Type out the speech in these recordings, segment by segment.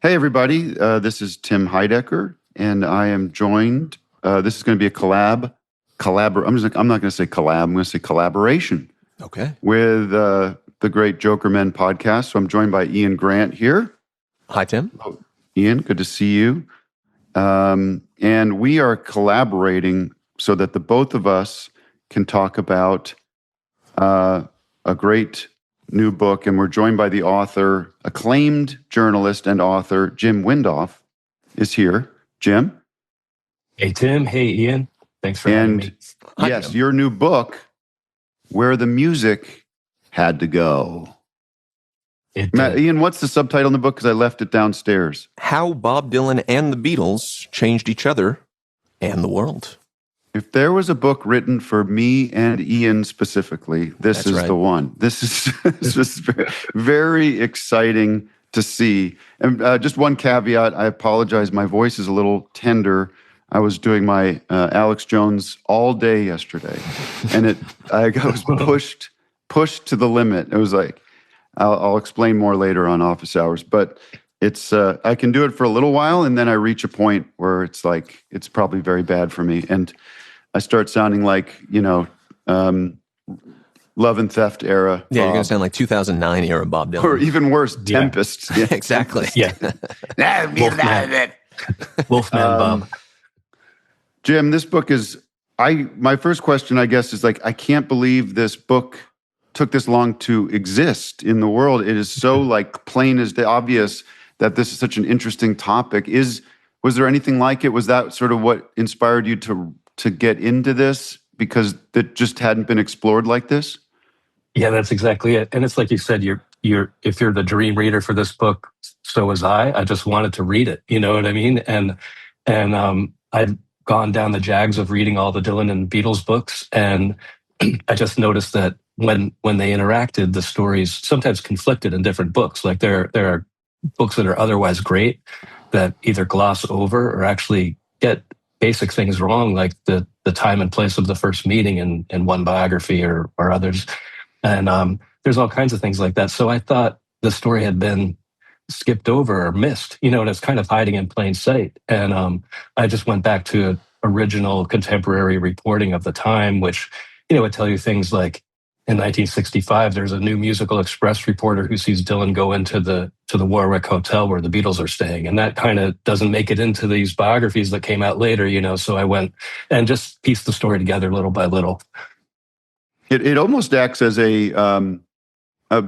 Hey, everybody. This is Tim Heidecker, and I am joined. This is going to be a collab. I'm not going to say collab. I'm going to say collaboration. Okay. With the great Jokermen podcast. So I'm joined by Ian Grant here. Hi, Tim. Hello, Ian, good to see you. And we are collaborating so that the both of us can talk about a great new book, and we're joined by the author, acclaimed journalist and author, Jim Windolf is here. Jim? Hey, Tim. Hey, Ian. Thanks for having me. Yes, your new book, Where the Music Had to Go. Ian, what's the subtitle in the book? Because I left it downstairs. How Bob Dylan and the Beatles Changed Each Other and the World. If there was a book written for me and Ian specifically, this is the one. This is just very exciting to see. And just one caveat, I apologize. My voice is a little tender. I was doing my Alex Jones all day yesterday, and I was pushed to the limit. It was like, I'll explain more later on office hours, but it's I can do it for a little while, and then I reach a point where it's like it's probably very bad for me, and I start sounding like, Love and Theft era. Yeah, you're going to sound like 2009 era Bob Dylan. Or even worse, Tempest. Yeah. Exactly. Yeah. Wolfman Bob. Jim, this book is, my first question, I guess, is like, I can't believe this book took this long to exist in the world. It is so like plain as the obvious that this is such an interesting topic. Was there anything like it? Was that sort of what inspired you to get into this, because it just hadn't been explored like this? Yeah, that's exactly it. And it's like you said, if you're the dream reader for this book, so was I. I just wanted to read it. You know what I mean? And I'd gone down the jags of reading all the Dylan and Beatles books, and I just noticed that when they interacted, the stories sometimes conflicted in different books. Like there are books that are otherwise great that either gloss over or actually get basic things wrong, like the time and place of the first meeting in one biography or others. And there's all kinds of things like that. So I thought the story had been skipped over or missed, and it's kind of hiding in plain sight. And I just went back to original contemporary reporting of the time, which, would tell you things like, in 1965, there's a New Musical Express reporter who sees Dylan go into the Warwick Hotel where the Beatles are staying. And that kind of doesn't make it into these biographies that came out later, So I went and just pieced the story together little by little. It almost acts as a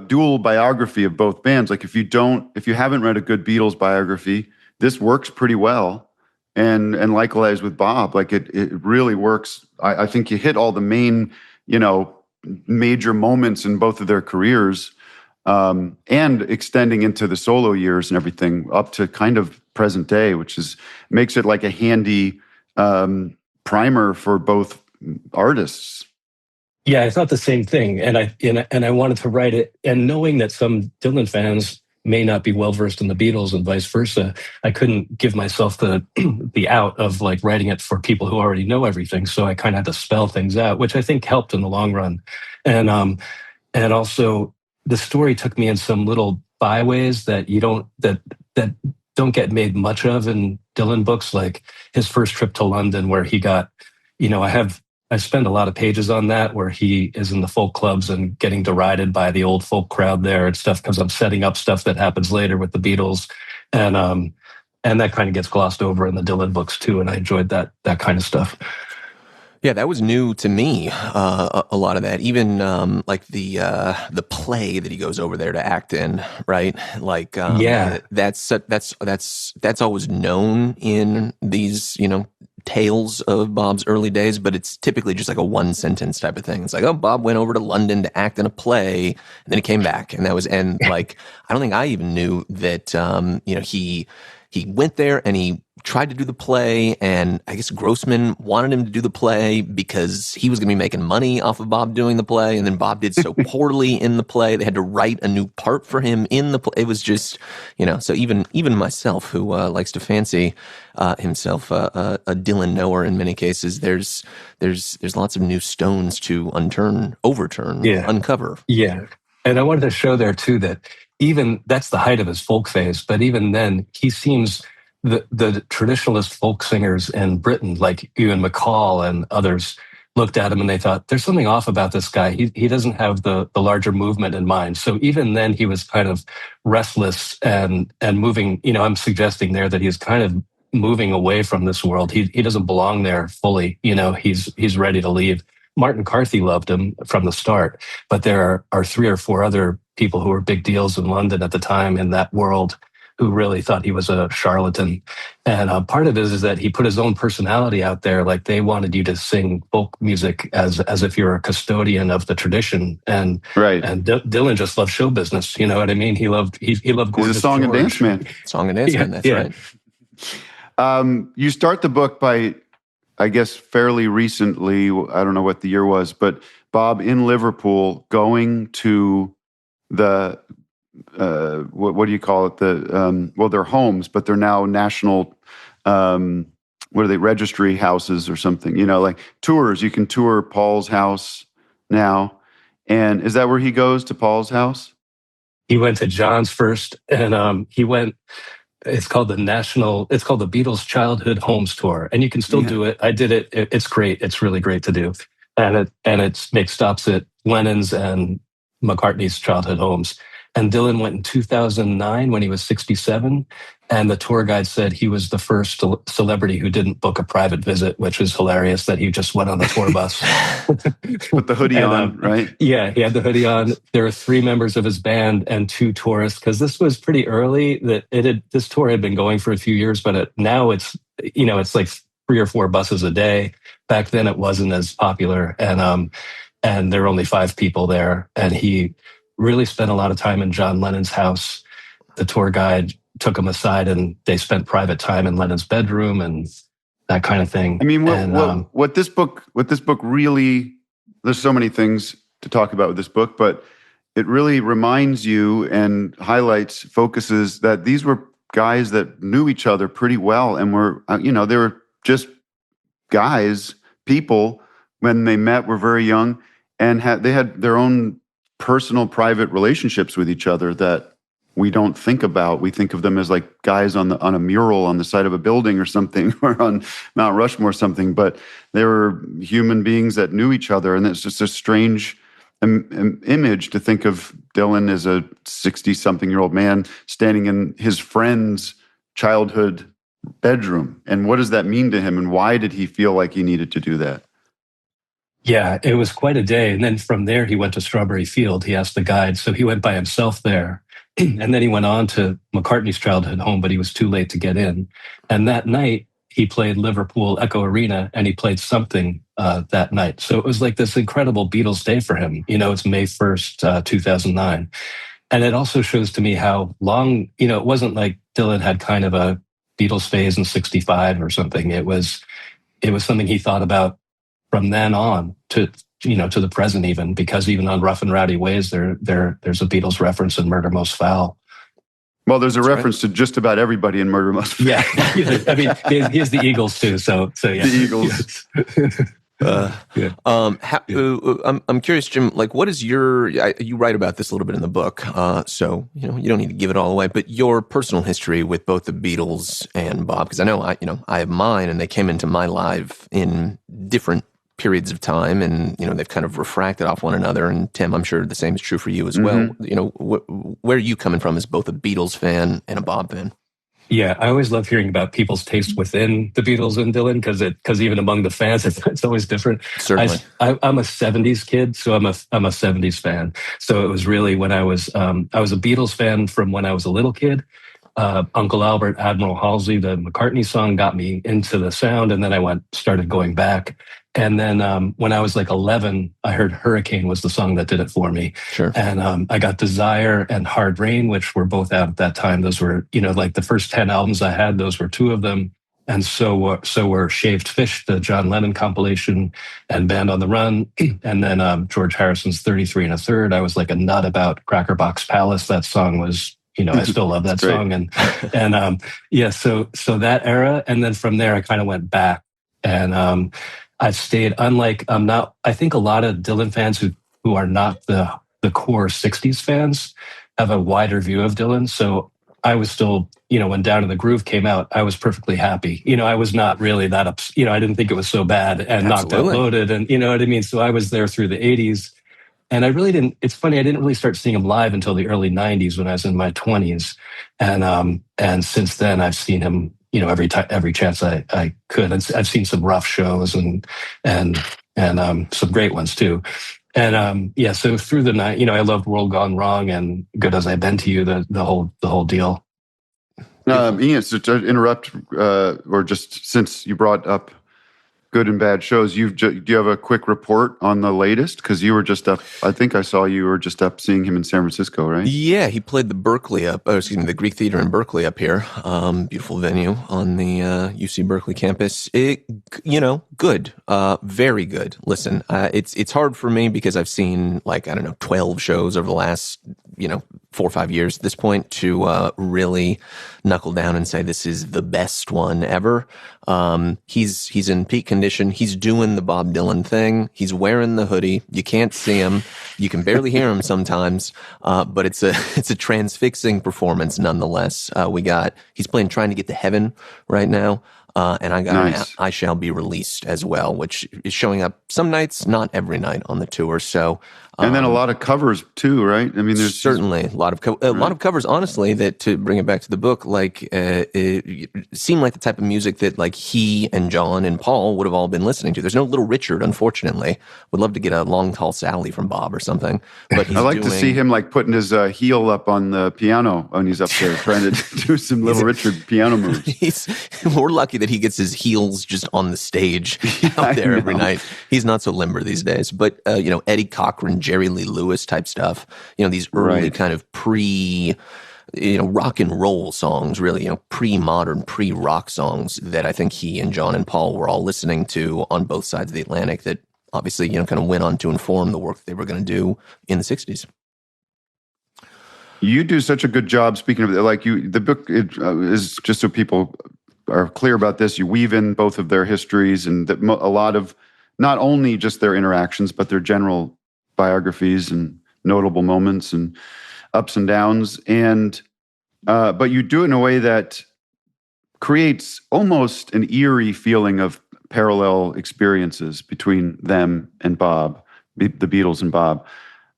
dual biography of both bands. Like if you haven't read a good Beatles biography, this works pretty well. And likewise with Bob, like it really works. I think you hit all the main, major moments in both of their careers, and extending into the solo years and everything up to kind of present day, which makes it like a handy primer for both artists. Yeah, I thought the same thing, and I wanted to write it, and knowing that some Dylan fans may not be well versed in the Beatles and vice versa, I couldn't give myself the out of like writing it for people who already know everything. So I kind of had to spell things out, which I think helped in the long run. And also the story took me in some little byways that that don't get made much of in Dylan books, like his first trip to London, where he got, I spend a lot of pages on that, where he is in the folk clubs and getting derided by the old folk crowd there and stuff, because I'm setting up stuff that happens later with the Beatles. And that kind of gets glossed over in the Dylan books too. And I enjoyed that kind of stuff. Yeah, that was new to me. A lot of that, even like the play that he goes over there to act in, right? Like, that's always known in these, tales of Bob's early days, but it's typically just like a one sentence type of thing. It's like, oh, Bob went over to London to act in a play, and then he came back, and like, I don't think I even knew that, he went there and he tried to do the play, and I guess Grossman wanted him to do the play because he was going to be making money off of Bob doing the play, and then Bob did so poorly in the play, they had to write a new part for him in the play. It was just, so even myself, who likes to fancy himself a Dylan knower in many cases, there's lots of new stones to overturn, uncover. Yeah. And I wanted to show there too that even that's the height of his folk phase, but even then he seems the traditionalist folk singers in Britain, like Ewan MacColl and others, looked at him and they thought, there's something off about this guy. He doesn't have the larger movement in mind. So even then he was kind of restless and moving, I'm suggesting there that he's kind of moving away from this world. He doesn't belong there fully. He's ready to leave. Martin Carthy loved him from the start, but there are 3 or 4 other people who were big deals in London at the time in that world who really thought he was a charlatan. And part of it is that he put his own personality out there. Like they wanted you to sing folk music as if you're a custodian of the tradition. And right. And Dylan just loved show business. You know what I mean? He loved Gorgeous He's a song George. and dance man. Song and dance man, that's right. You start the book by, I guess, fairly recently, I don't know what the year was, but Bob in Liverpool going to the, what do you call it? They're homes, but they're now national, what are they, registry houses or something, like tours. You can tour Paul's house now. And is that where he goes, to Paul's house? He went to John's first, and he went. It's called the Beatles Childhood Homes Tour, and you can still do it. I did it. It's great. It's really great to do, and it makes stops at Lennon's and McCartney's childhood homes. And Dylan went in 2009 when he was 67, and the tour guide said he was the first celebrity who didn't book a private visit, which is hilarious that he just went on the tour bus. With the hoodie on, right? Yeah, he had the hoodie on. There were 3 members of his band and 2 tourists, because this was pretty early. This tour had been going for a few years, but now it's like 3 or 4 buses a day. Back then it wasn't as popular, and there were only 5 people there, and he really spent a lot of time in John Lennon's house. The tour guide took him aside and they spent private time in Lennon's bedroom and that kind of thing. I mean, what this book really, there's so many things to talk about with this book, but it really reminds you and focuses that these were guys that knew each other pretty well and were, they were just guys, people, when they met, were very young, and they had their own personal, private relationships with each other that we don't think about. We think of them as like guys on a mural on the side of a building or something, or on Mount Rushmore or something, but they were human beings that knew each other. And it's just a strange image to think of Dylan as a 60-something-year-old man standing in his friend's childhood bedroom. And what does that mean to him? And why did he feel like he needed to do that? Yeah, it was quite a day. And then from there, he went to Strawberry Field. He asked the guide. So he went by himself there. And then he went on to McCartney's childhood home, but he was too late to get in. And that night, he played Liverpool Echo Arena, and he played Something that night. So it was like this incredible Beatles day for him. It's May 1st, 2009. And it also shows to me how long, it wasn't like Dylan had kind of a Beatles phase in 65 or something. It was something he thought about from then on to the present, even, because even on Rough and Rowdy Ways, there's a Beatles reference in Murder Most Foul. Well, there's a reference to just about everybody in Murder Most Foul. Yeah, I mean, he has the Eagles too. So yeah, the Eagles. I'm curious, Jim. Like, what is you write about this a little bit in the book, so you don't need to give it all away. But your personal history with both the Beatles and Bob, because I know I have mine, and they came into my life in different periods of time, and they've kind of refracted off one another. And Tim, I'm sure the same is true for you as well. Where are you coming from as both a Beatles fan and a Bob fan? Yeah, I always love hearing about people's taste within the Beatles and Dylan, because even among the fans, it's always different. Certainly, I'm a '70s kid, so I'm a '70s fan. So it was really when I was a Beatles fan from when I was a little kid. Uncle Albert, Admiral Halsey, the McCartney song got me into the sound, and then I started going back. And then when I was like 11, I heard Hurricane was the song that did it for me. Sure. And I got Desire and Hard Rain, which were both out at that time. Those were, like the first 10 albums I had, those were 2 of them. And so were Shaved Fish, the John Lennon compilation, and Band on the Run. And then George Harrison's 33 1/3. I was like a nut about Cracker Box Palace. That song was, I still love that song. And so that era. And then from there, I kind of went back, and I've stayed, I think a lot of Dylan fans who are not the the core 60s fans have a wider view of Dylan. So I was still, when Down in the Groove came out, I was perfectly happy. I was not really that I didn't think it was so bad, and Knocked Out Loaded, and you know what I mean? So I was there through the 80s. And I really didn't, it's funny, I didn't really start seeing him live until the early 90s when I was in my 20s. And since then I've seen him, every chance I could. And I've seen some rough shows and some great ones too. And so through the night, I loved World Gone Wrong and Good As I've Been to You, the whole deal. Ian, to interrupt, or just since you brought up good and bad shows, do you have a quick report on the latest? Because you were just up, I think I saw you were just up seeing him in San Francisco, right? Yeah, he played the Greek Theater in Berkeley up here. Beautiful venue on the UC Berkeley campus. Good, very good. Listen, it's hard for me because I've seen 12 shows over the last 4 or 5 years at this point to really knuckle down and say this is the best one ever. He's in peak condition. He's doing the Bob Dylan thing. He's wearing the hoodie. You can't see him. You can barely hear him sometimes. But it's a transfixing performance nonetheless. He's playing Trying to Get to Heaven right now. And I got nice. I Shall Be Released as well, which is showing up some nights, not every night on the tour. So, and then a lot of covers too, right? I mean, there's certainly a lot of covers. Honestly, that to bring it back to the book, it seemed like the type of music that he and John and Paul would have all been listening to. There's no Little Richard, unfortunately. Would love to get a Long Tall Sally from Bob or something. But I like to see him putting his heel up on the piano when he's up there trying to do some Little Richard piano moves. We're lucky that he gets his heels just on the stage out there every night. He's not so limber these days. But Eddie Cochran, Jerry Lee Lewis type stuff. These early kind of rock and roll songs, really, pre-modern, pre-rock songs that I think he and John and Paul were all listening to on both sides of the Atlantic. That obviously kind of went on to inform the work that they were going to do in the 60s. You do such a good job speaking of the book is just so people are clear about this. You weave in both of their histories and a lot of not only just their interactions, but their general biographies and notable moments and ups and downs. And but you do it in a way that creates almost an eerie feeling of parallel experiences between them and Bob, the Beatles and Bob.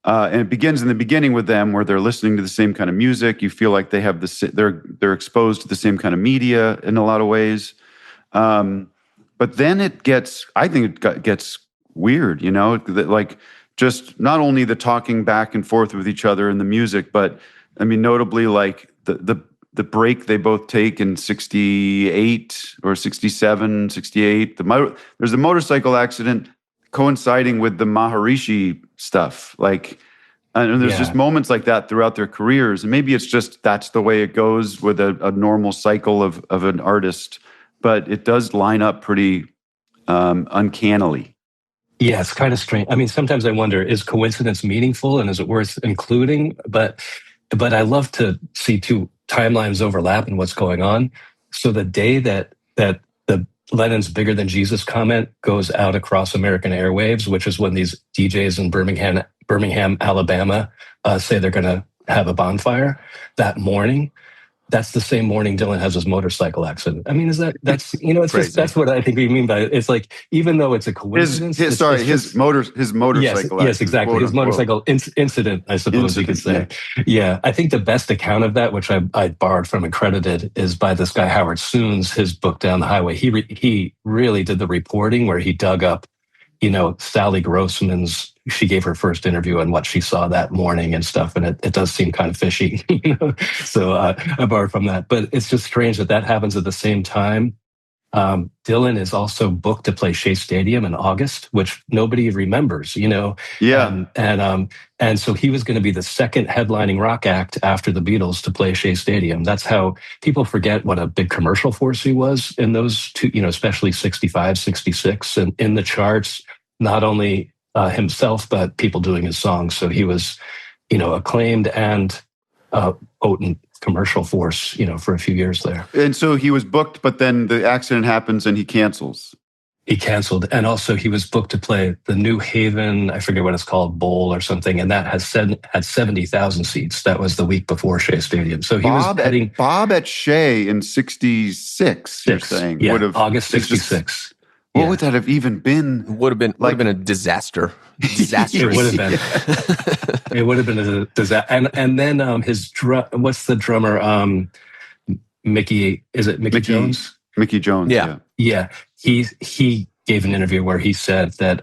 And it begins in the beginning with them, where they're listening to the same kind of music. You feel like they have they're exposed to the same kind of media in a lot of ways. But then it gets weird, just not only the talking back and forth with each other and the music, but I mean, notably the break they both take in 68 or 67, 68. There's a motorcycle accident coinciding with the Maharishi stuff. And there's just moments like that throughout their careers. And maybe it's just that's the way it goes with a normal cycle of an artist. But it does line up pretty uncannily. Yeah, it's kind of strange. I mean, sometimes I wonder, is coincidence meaningful and is it worth including? But I love to see two timelines overlap in what's going on. So the day that the Lennon's Bigger Than Jesus comment goes out across American airwaves, which is when these DJs in Birmingham, Alabama, say they're going to have a bonfire that morning. That's the same morning Dylan has his motorcycle accident. I mean, that's it's just, that's what I think we mean by it. It's even though it's a coincidence. His motorcycle. Yes, exactly. His motorcycle incident, I suppose you could say. Yeah. I think the best account of that, which I borrowed from Accredited, is by this guy Howard Soons, his book Down the Highway. He really did the reporting where he dug up, Sally Grossman's. She gave her first interview on what she saw that morning and stuff, and it does seem kind of fishy, So I borrowed from that, but it's just strange that happens at the same time. Dylan is also booked to play Shea Stadium in August, which nobody remembers, Yeah. And so he was going to be the second headlining rock act after the Beatles to play Shea Stadium. That's how people forget what a big commercial force he was in those two, especially 65, 66, and in the charts, not only himself, but people doing his songs. So he was, acclaimed and potent commercial force, for a few years there. And so he was booked, but then the accident happens and he cancels. He canceled, and also he was booked to play the New Haven, I forget what it's called, Bowl or something, and that had 70,000 seats. That was the week before Shea Stadium. So he was heading Bob at Shea in '66. You're saying yeah, would have August '66. What would that have even been? Would have been a disaster. Disastrous. It would have been. It would have been a disaster. And then what's the drummer? Mickey Jones? Mickey Jones. Yeah. Yeah. He gave an interview where he said that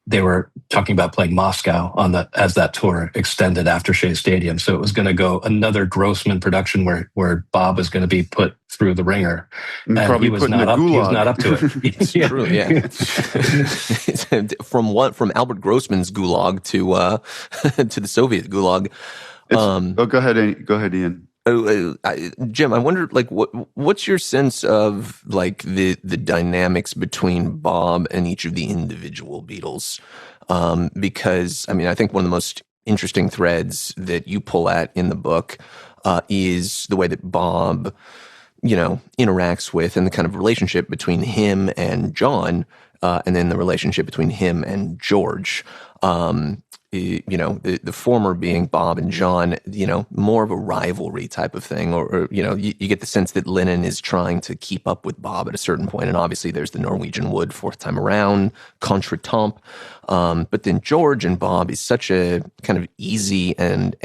they were talking about playing Moscow as that tour extended after Shea Stadium. So it was going to go another Grossman production where Bob was going to be put through the ringer. And he was not up to it. It's true, yeah. From Albert Grossman's gulag to the Soviet gulag. Go ahead, Ian. Jim, I wonder, what's your sense of the dynamics between Bob and each of the individual Beatles? Because I think one of the most interesting threads that you pull at in the book is the way that Bob, interacts with, and the kind of relationship between him and John, and then the relationship between him and George. The former being Bob and John, more of a rivalry type of thing, or you get the sense that Lennon is trying to keep up with Bob at a certain point, and obviously there's the Norwegian Wood fourth time around, contretemps, but then George and Bob is such a kind of easy and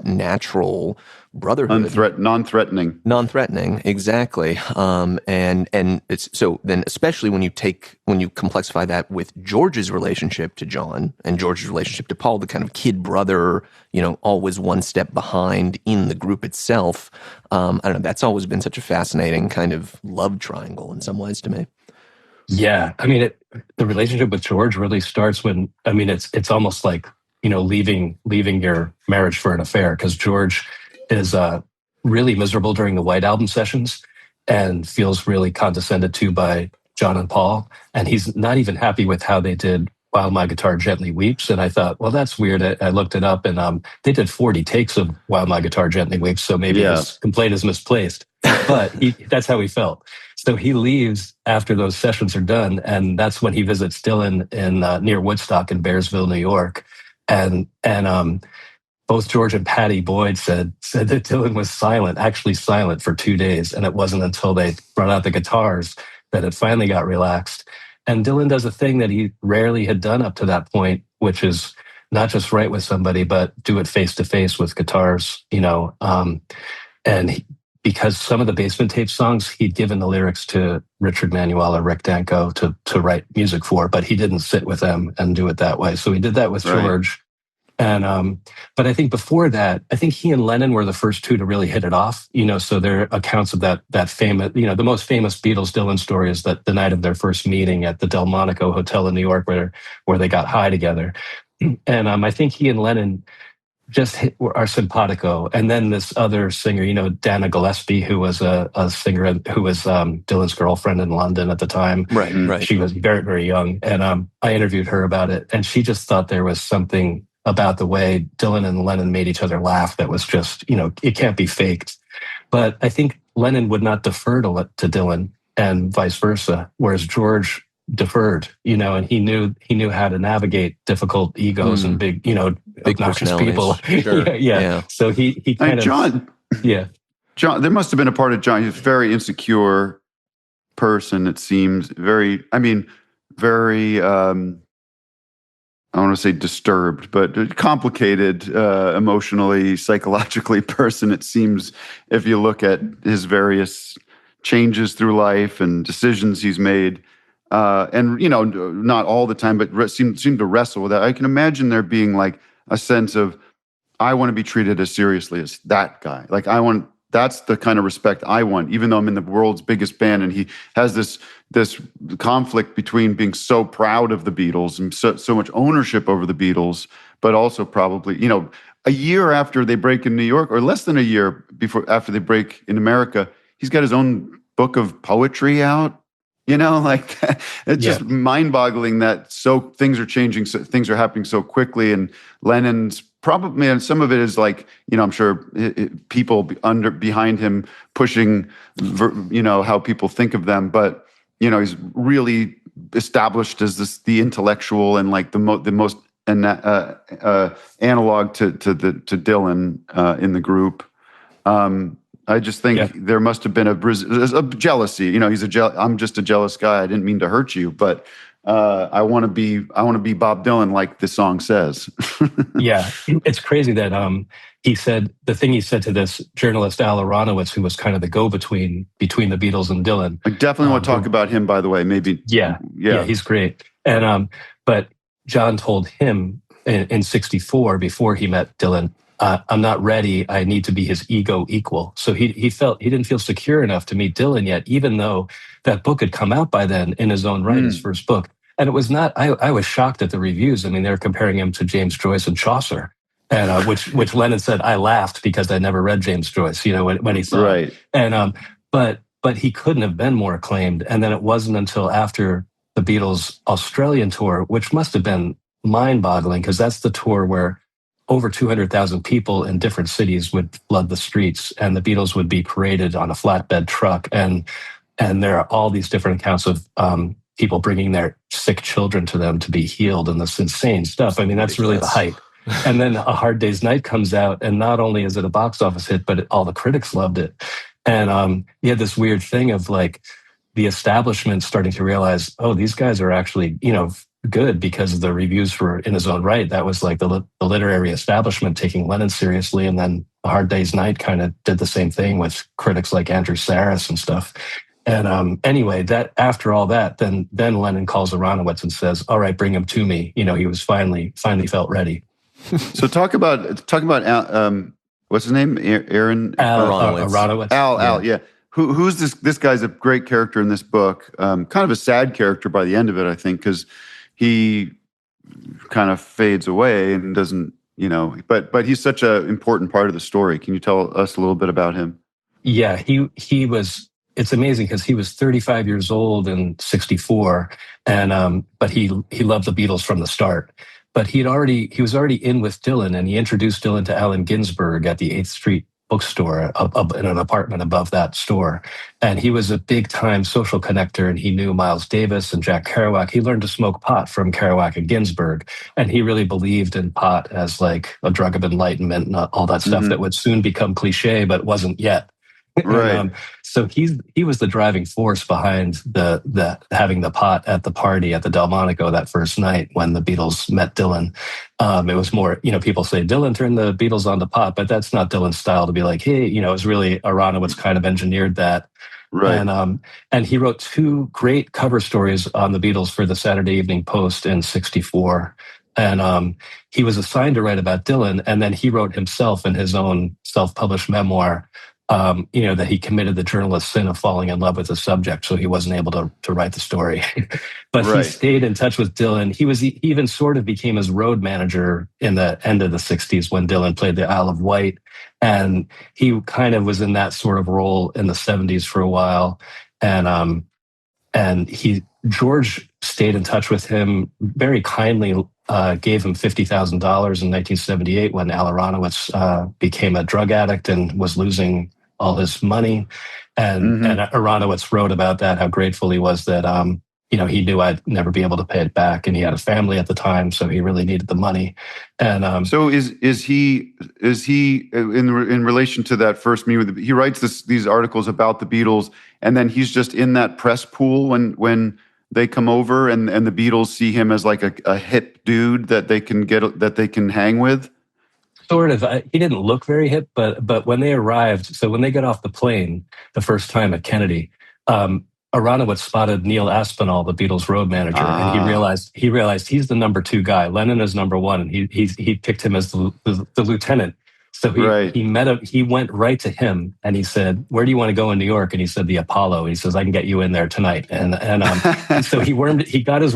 natural brotherhood, non-threatening, exactly, and it's so then especially when you complexify that with George's relationship to John and George's relationship to Paul, the kind of kid brother, always one step behind in the group itself. I don't know, that's always been such a fascinating kind of love triangle in some ways to me. Yeah, the relationship with George really starts when it's almost like leaving your marriage for an affair, because George is really miserable during the White Album sessions and feels really condescended to by John and Paul. And he's not even happy with how they did While My Guitar Gently Weeps. And I thought, well, that's weird. I looked it up, and they did 40 takes of While My Guitar Gently Weeps, so maybe his complaint is misplaced. But that's how he felt. So he leaves after those sessions are done, and that's when he visits Dylan in near Woodstock in Bearsville, New York. And both George and Patty Boyd said that Dylan was actually silent for 2 days. And it wasn't until they brought out the guitars that it finally got relaxed. And Dylan does a thing that he rarely had done up to that point, which is not just write with somebody, but do it face to face with guitars, because some of the Basement Tape songs, he'd given the lyrics to Richard Manuel or Rick Danko to write music for, but he didn't sit with them and do it that way. So he did that with George. And but I think before that, I think he and Lennon were the first two to really hit it off. So their accounts of that famous, the most famous Beatles Dylan story is that the night of their first meeting at the Delmonico Hotel in New York, where they got high together. And I think he and Lennon just are simpatico. And then this other singer, Dana Gillespie, who was a singer who was Dylan's girlfriend in London at the time. Right. She was very, very young. And I interviewed her about it. And she just thought there was something about the way Dylan and Lennon made each other laugh that was just, it can't be faked. But I think Lennon would not defer to Dylan and vice versa, whereas George deferred, and he knew how to navigate difficult egos and big obnoxious people. Sure. yeah. So he kind of John. Yeah. John, there must have been a part of John. He's a very insecure person, it seems. Very, I don't want to say disturbed, but complicated, emotionally, psychologically person, it seems, if you look at his various changes through life and decisions he's made. And, not all the time, but seem to wrestle with that. I can imagine there being like a sense of, I want to be treated as seriously as that guy. That's the kind of respect I want, even though I'm in the world's biggest band. And he has this conflict between being so proud of the Beatles and so much ownership over the Beatles, but also probably, a year after they break in New York, or less than a year after they break in America, he's got his own book of poetry out. It's just mind-boggling that things are changing, so things are happening so quickly, and Lennon's probably, and some of it is like, I'm sure people behind him pushing, how people think of them, but he's really established as the intellectual and like the most analog to Dylan in the group. I just think there must have been a jealousy. I'm just a jealous guy. I didn't mean to hurt you, but I want to be Bob Dylan, like the song says. Yeah, it's crazy that he said the thing he said to this journalist Al Aronowitz, who was kind of the go-between between the Beatles and Dylan. I definitely want to talk about him, by the way. Maybe. Yeah, he's great. And but John told him in '64 before he met Dylan, I'm not ready. I need to be his ego equal. So he didn't feel secure enough to meet Dylan yet, even though that book had come out by then in his own right, his first book. And it was not. I was shocked at the reviews. I mean, they were comparing him to James Joyce and Chaucer, and which Lennon said I laughed because I never read James Joyce. When he saw it. And but he couldn't have been more acclaimed. And then it wasn't until after the Beatles' Australian tour, which must have been mind-boggling, because that's the tour where over 200,000 people in different cities would flood the streets, and the Beatles would be paraded on a flatbed truck. And there are all these different accounts of people bringing their sick children to them to be healed, and this insane stuff. I mean, that's really the height. And then A Hard Day's Night comes out, and not only is it a box office hit, but all the critics loved it. And you had this weird thing of like the establishment starting to realize, oh, these guys are actually, good, because of the reviews were in his own right. That was like the literary establishment taking Lennon seriously. And then A Hard Day's Night kind of did the same thing with critics like Andrew Saris and stuff. And anyway, that after all that, then Lennon calls Aronowitz and says, all right, bring him to me. He was finally felt ready. So talk about what's his name? Aaron Aronowitz. Al, yeah. Who's this? This guy's a great character in this book. Kind of a sad character by the end of it, I think, because he kind of fades away and doesn't, but he's such an important part of the story. Can you tell us a little bit about him? Yeah, he was. It's amazing because he was 35 years old in '64, and but he loved the Beatles from the start. But he was already in with Dylan, and he introduced Dylan to Allen Ginsberg at the 8th Street bookstore up in an apartment above that store. And he was a big time social connector, and he knew Miles Davis and Jack Kerouac. He learned to smoke pot from Kerouac and Ginsberg. And he really believed in pot as like a drug of enlightenment and all that stuff that would soon become cliche, but wasn't yet. Right. And, so he was the driving force behind the having the pot at the party at the Delmonico that first night when the Beatles met Dylan. It was more, people say Dylan turned the Beatles on the pot, but that's not Dylan's style to be like, hey, it was really Aronowitz kind of engineered that. Right. And he wrote 2 great cover stories on the Beatles for the Saturday Evening Post in '64. And he was assigned to write about Dylan, and then he wrote himself in his own self-published memoir, that he committed the journalist's sin of falling in love with the subject, so he wasn't able to write the story. But He stayed in touch with Dylan. He even sort of became his road manager in the end of the '60s when Dylan played the Isle of Wight, and he kind of was in that sort of role in the '70s for a while. And George stayed in touch with him very kindly. Gave him $50,000 in 1978 when Al Aronowitz became a drug addict and was losing all his money. And Aronowitz wrote about that, how grateful he was that, he knew I'd never be able to pay it back. And he had a family at the time, so he really needed the money. And so is he in relation to that first meeting with he writes these articles about the Beatles, and then he's just in that press pool when they come over and the Beatles see him as like a hip dude that they can hang with? Sort of. He didn't look very hip, but when they arrived, so when they got off the plane the first time at Kennedy, Aronowitz spotted Neil Aspinall, the Beatles road manager, and he realized he's the number 2 guy. Lennon is number 1, and he picked him as the lieutenant. So he met him. He went right to him and he said, "Where do you want to go in New York?" And he said, "The Apollo." And he says, "I can get you in there tonight." And so he wormed his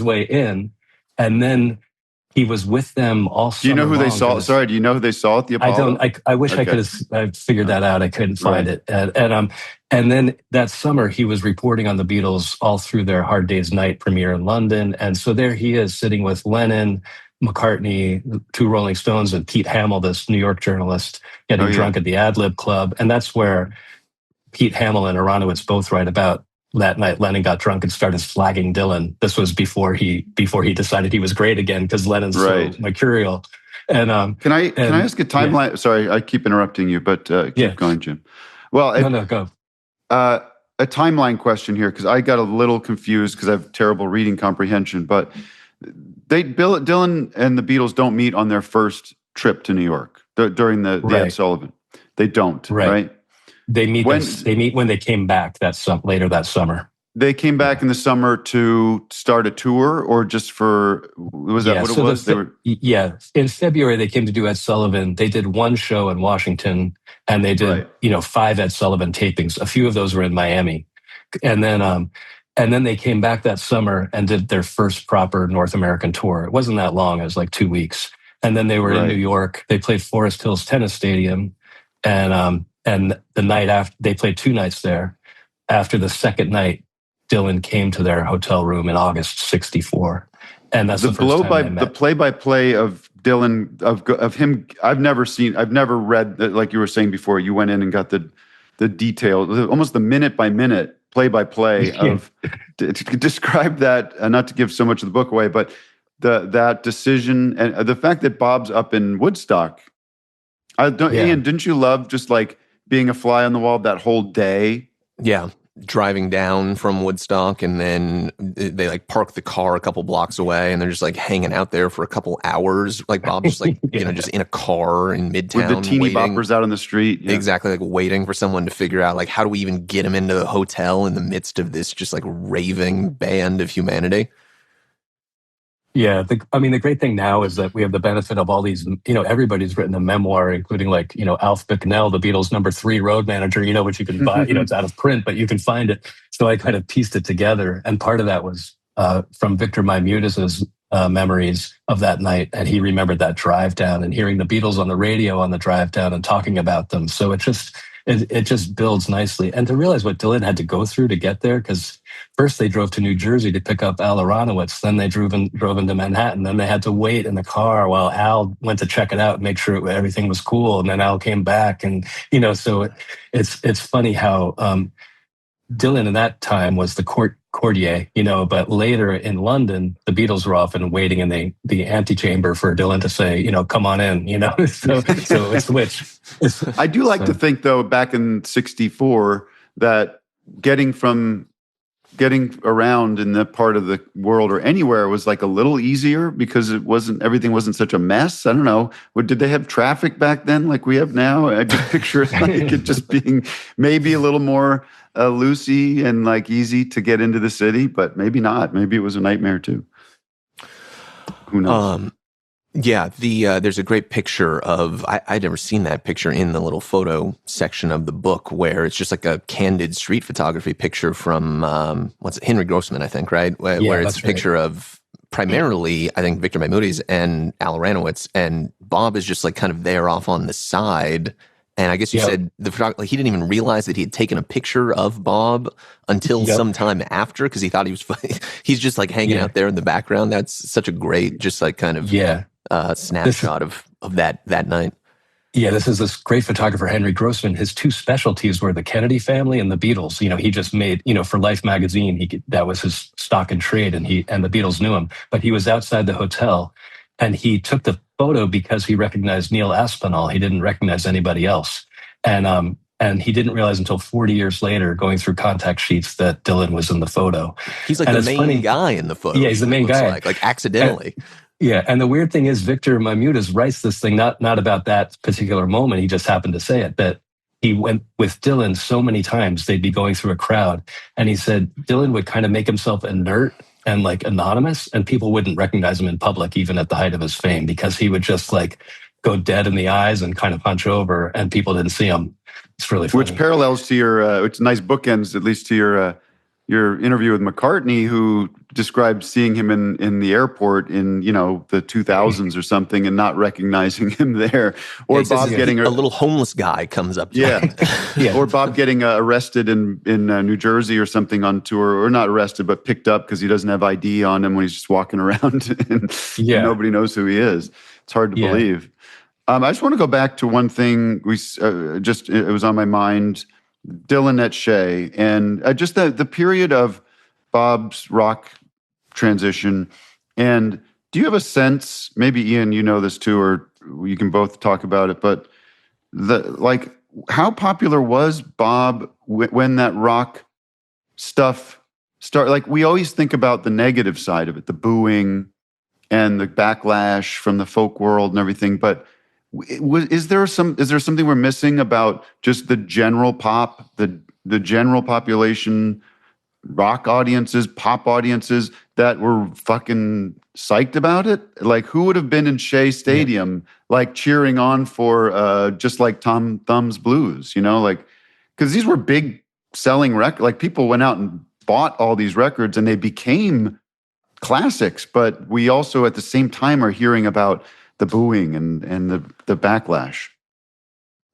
way in, and then he was with them all summer. Do you know who they saw? Sorry, do you know who they saw at the Apollo? I don't. I wish I could have figured that out. I couldn't find it. And then that summer he was reporting on the Beatles all through their Hard Day's Night premiere in London. And so there he is sitting with Lennon, McCartney, 2 Rolling Stones, and Pete Hamill, this New York journalist, getting drunk at the Ad Lib Club. And that's where Pete Hamill and Aronowitz both write about that night Lennon got drunk and started slagging Dylan. This was before he decided he was great again, because Lennon's so mercurial. And can I ask a timeline? Yeah. Sorry, I keep interrupting you, but keep going, Jim. Well, no, go. A timeline question here, because I got a little confused because I have terrible reading comprehension. But Dylan and the Beatles don't meet on their first trip to New York during the Ed Sullivan. They don't, right? They meet when they came back later that summer. They came back in the summer to start a tour, or just was that what it was? In February they came to do Ed Sullivan. They did one show in Washington, and they did 5 Ed Sullivan tapings. A few of those were in Miami, and then they came back that summer and did their first proper North American tour. It wasn't that long; it was like 2 weeks. And then they were in New York. They played Forest Hills Tennis Stadium, and the night after, they played 2 nights there. After the second night, Dylan came to their hotel room in August '64, and that's the first time they met. The play-by-play of Dylan of him. I've never read, like you were saying before. You went in and got the detail, almost the minute-by-minute play-by-play of. Describe that, not to give so much of the book away, but that decision and the fact that Bob's up in Woodstock. Ian, didn't you love just like being a fly on the wall that whole day? Yeah. Driving down from Woodstock, and then they like park the car a couple blocks away, and they're just like hanging out there for a couple hours. Like Bob's just like, just in a car in Midtown. With the teeny boppers out on the street. Yeah. Exactly. Like waiting for someone to figure out like, how do we even get him into the hotel in the midst of this just like raving band of humanity? Yeah, the great thing now is that we have the benefit of all these, everybody's written a memoir, including like, Alf Bicknell, the Beatles' #3 road manager, which you can buy, it's out of print, but you can find it. So I kind of pieced it together. And part of that was from Victor Maimudis's memories of that night. And he remembered that drive down and hearing the Beatles on the radio on the drive down and talking about them. So it just builds nicely. And to realize what Dylan had to go through to get there, because first they drove to New Jersey to pick up Al Aronowitz, then they drove into Manhattan, then they had to wait in the car while Al went to check it out and make sure everything was cool, and then Al came back, and so it's funny how Dylan in that time was the courtier, but later in London, the Beatles were often waiting in the antechamber for Dylan to say, come on in, so it's switched. I do like to think, though, back in '64, that getting around in that part of the world or anywhere was like a little easier because everything wasn't such a mess. I don't know. Did they have traffic back then like we have now? I just picture it just being maybe a little more loosey and like easy to get into the city, but maybe not. Maybe it was a nightmare too. Who knows? Yeah, there's a great picture of, I'd never seen that picture in the little photo section of the book, where it's just like a candid street photography picture from, Henry Grossman, I think, right? Where it's a picture of primarily, I think, Victor Maimudis and Al Aronowitz, and Bob is just like kind of there off on the side. And I guess you said the photographer, like, he didn't even realize that he had taken a picture of Bob until some time after, because he thought he was funny. He's just like hanging out there in the background. That's such a great, just like kind of snapshot of that night. Yeah, this great photographer, Henry Grossman. His 2 specialties were the Kennedy family and the Beatles. He just made, for Life magazine, that was his stock and trade, and the Beatles knew him. But he was outside the hotel, and he took the photo because he recognized Neil Aspinall. He didn't recognize anybody else. And he didn't realize until 40 years later, going through contact sheets, that Dylan was in the photo. He's like the main guy in the photo. Yeah, he's the main guy. Like accidentally. And the weird thing is, Victor Maimudis writes this thing not about that particular moment. He just happened to say it, that he went with Dylan so many times. They'd be going through a crowd, and he said Dylan would kind of make himself inert and like anonymous, and people wouldn't recognize him in public, even at the height of his fame, because he would just like go dead in the eyes and kind of hunch over, and people didn't see him. It's really funny. Which parallels to your, which nice bookends, at least to your interview with McCartney, who described seeing him in the airport in, the 2000s or something, and not recognizing him there. Or Bob getting a little homeless guy comes up to him. Or Bob getting arrested in New Jersey or something on tour, or not arrested, but picked up because he doesn't have ID on him when he's just walking around and nobody knows who he is. It's hard to believe. I just want to go back to one thing it was on my mind Dylan at Shea, and just the period of Bob's rock transition. And do you have a sense, maybe Ian, you know this too, or you can both talk about it, but how popular was Bob when that rock stuff started? Like, we always think about the negative side of it, the booing and the backlash from the folk world and everything, but is there something we're missing about just the general pop, the general population, rock audiences, pop audiences that were fucking psyched about it? Like, who would have been in Shea Stadium, like cheering on for just like Tom Thumb's Blues, like, because these were big selling records. Like, people went out and bought all these records and they became classics, but we also at the same time are hearing about the booing and the backlash.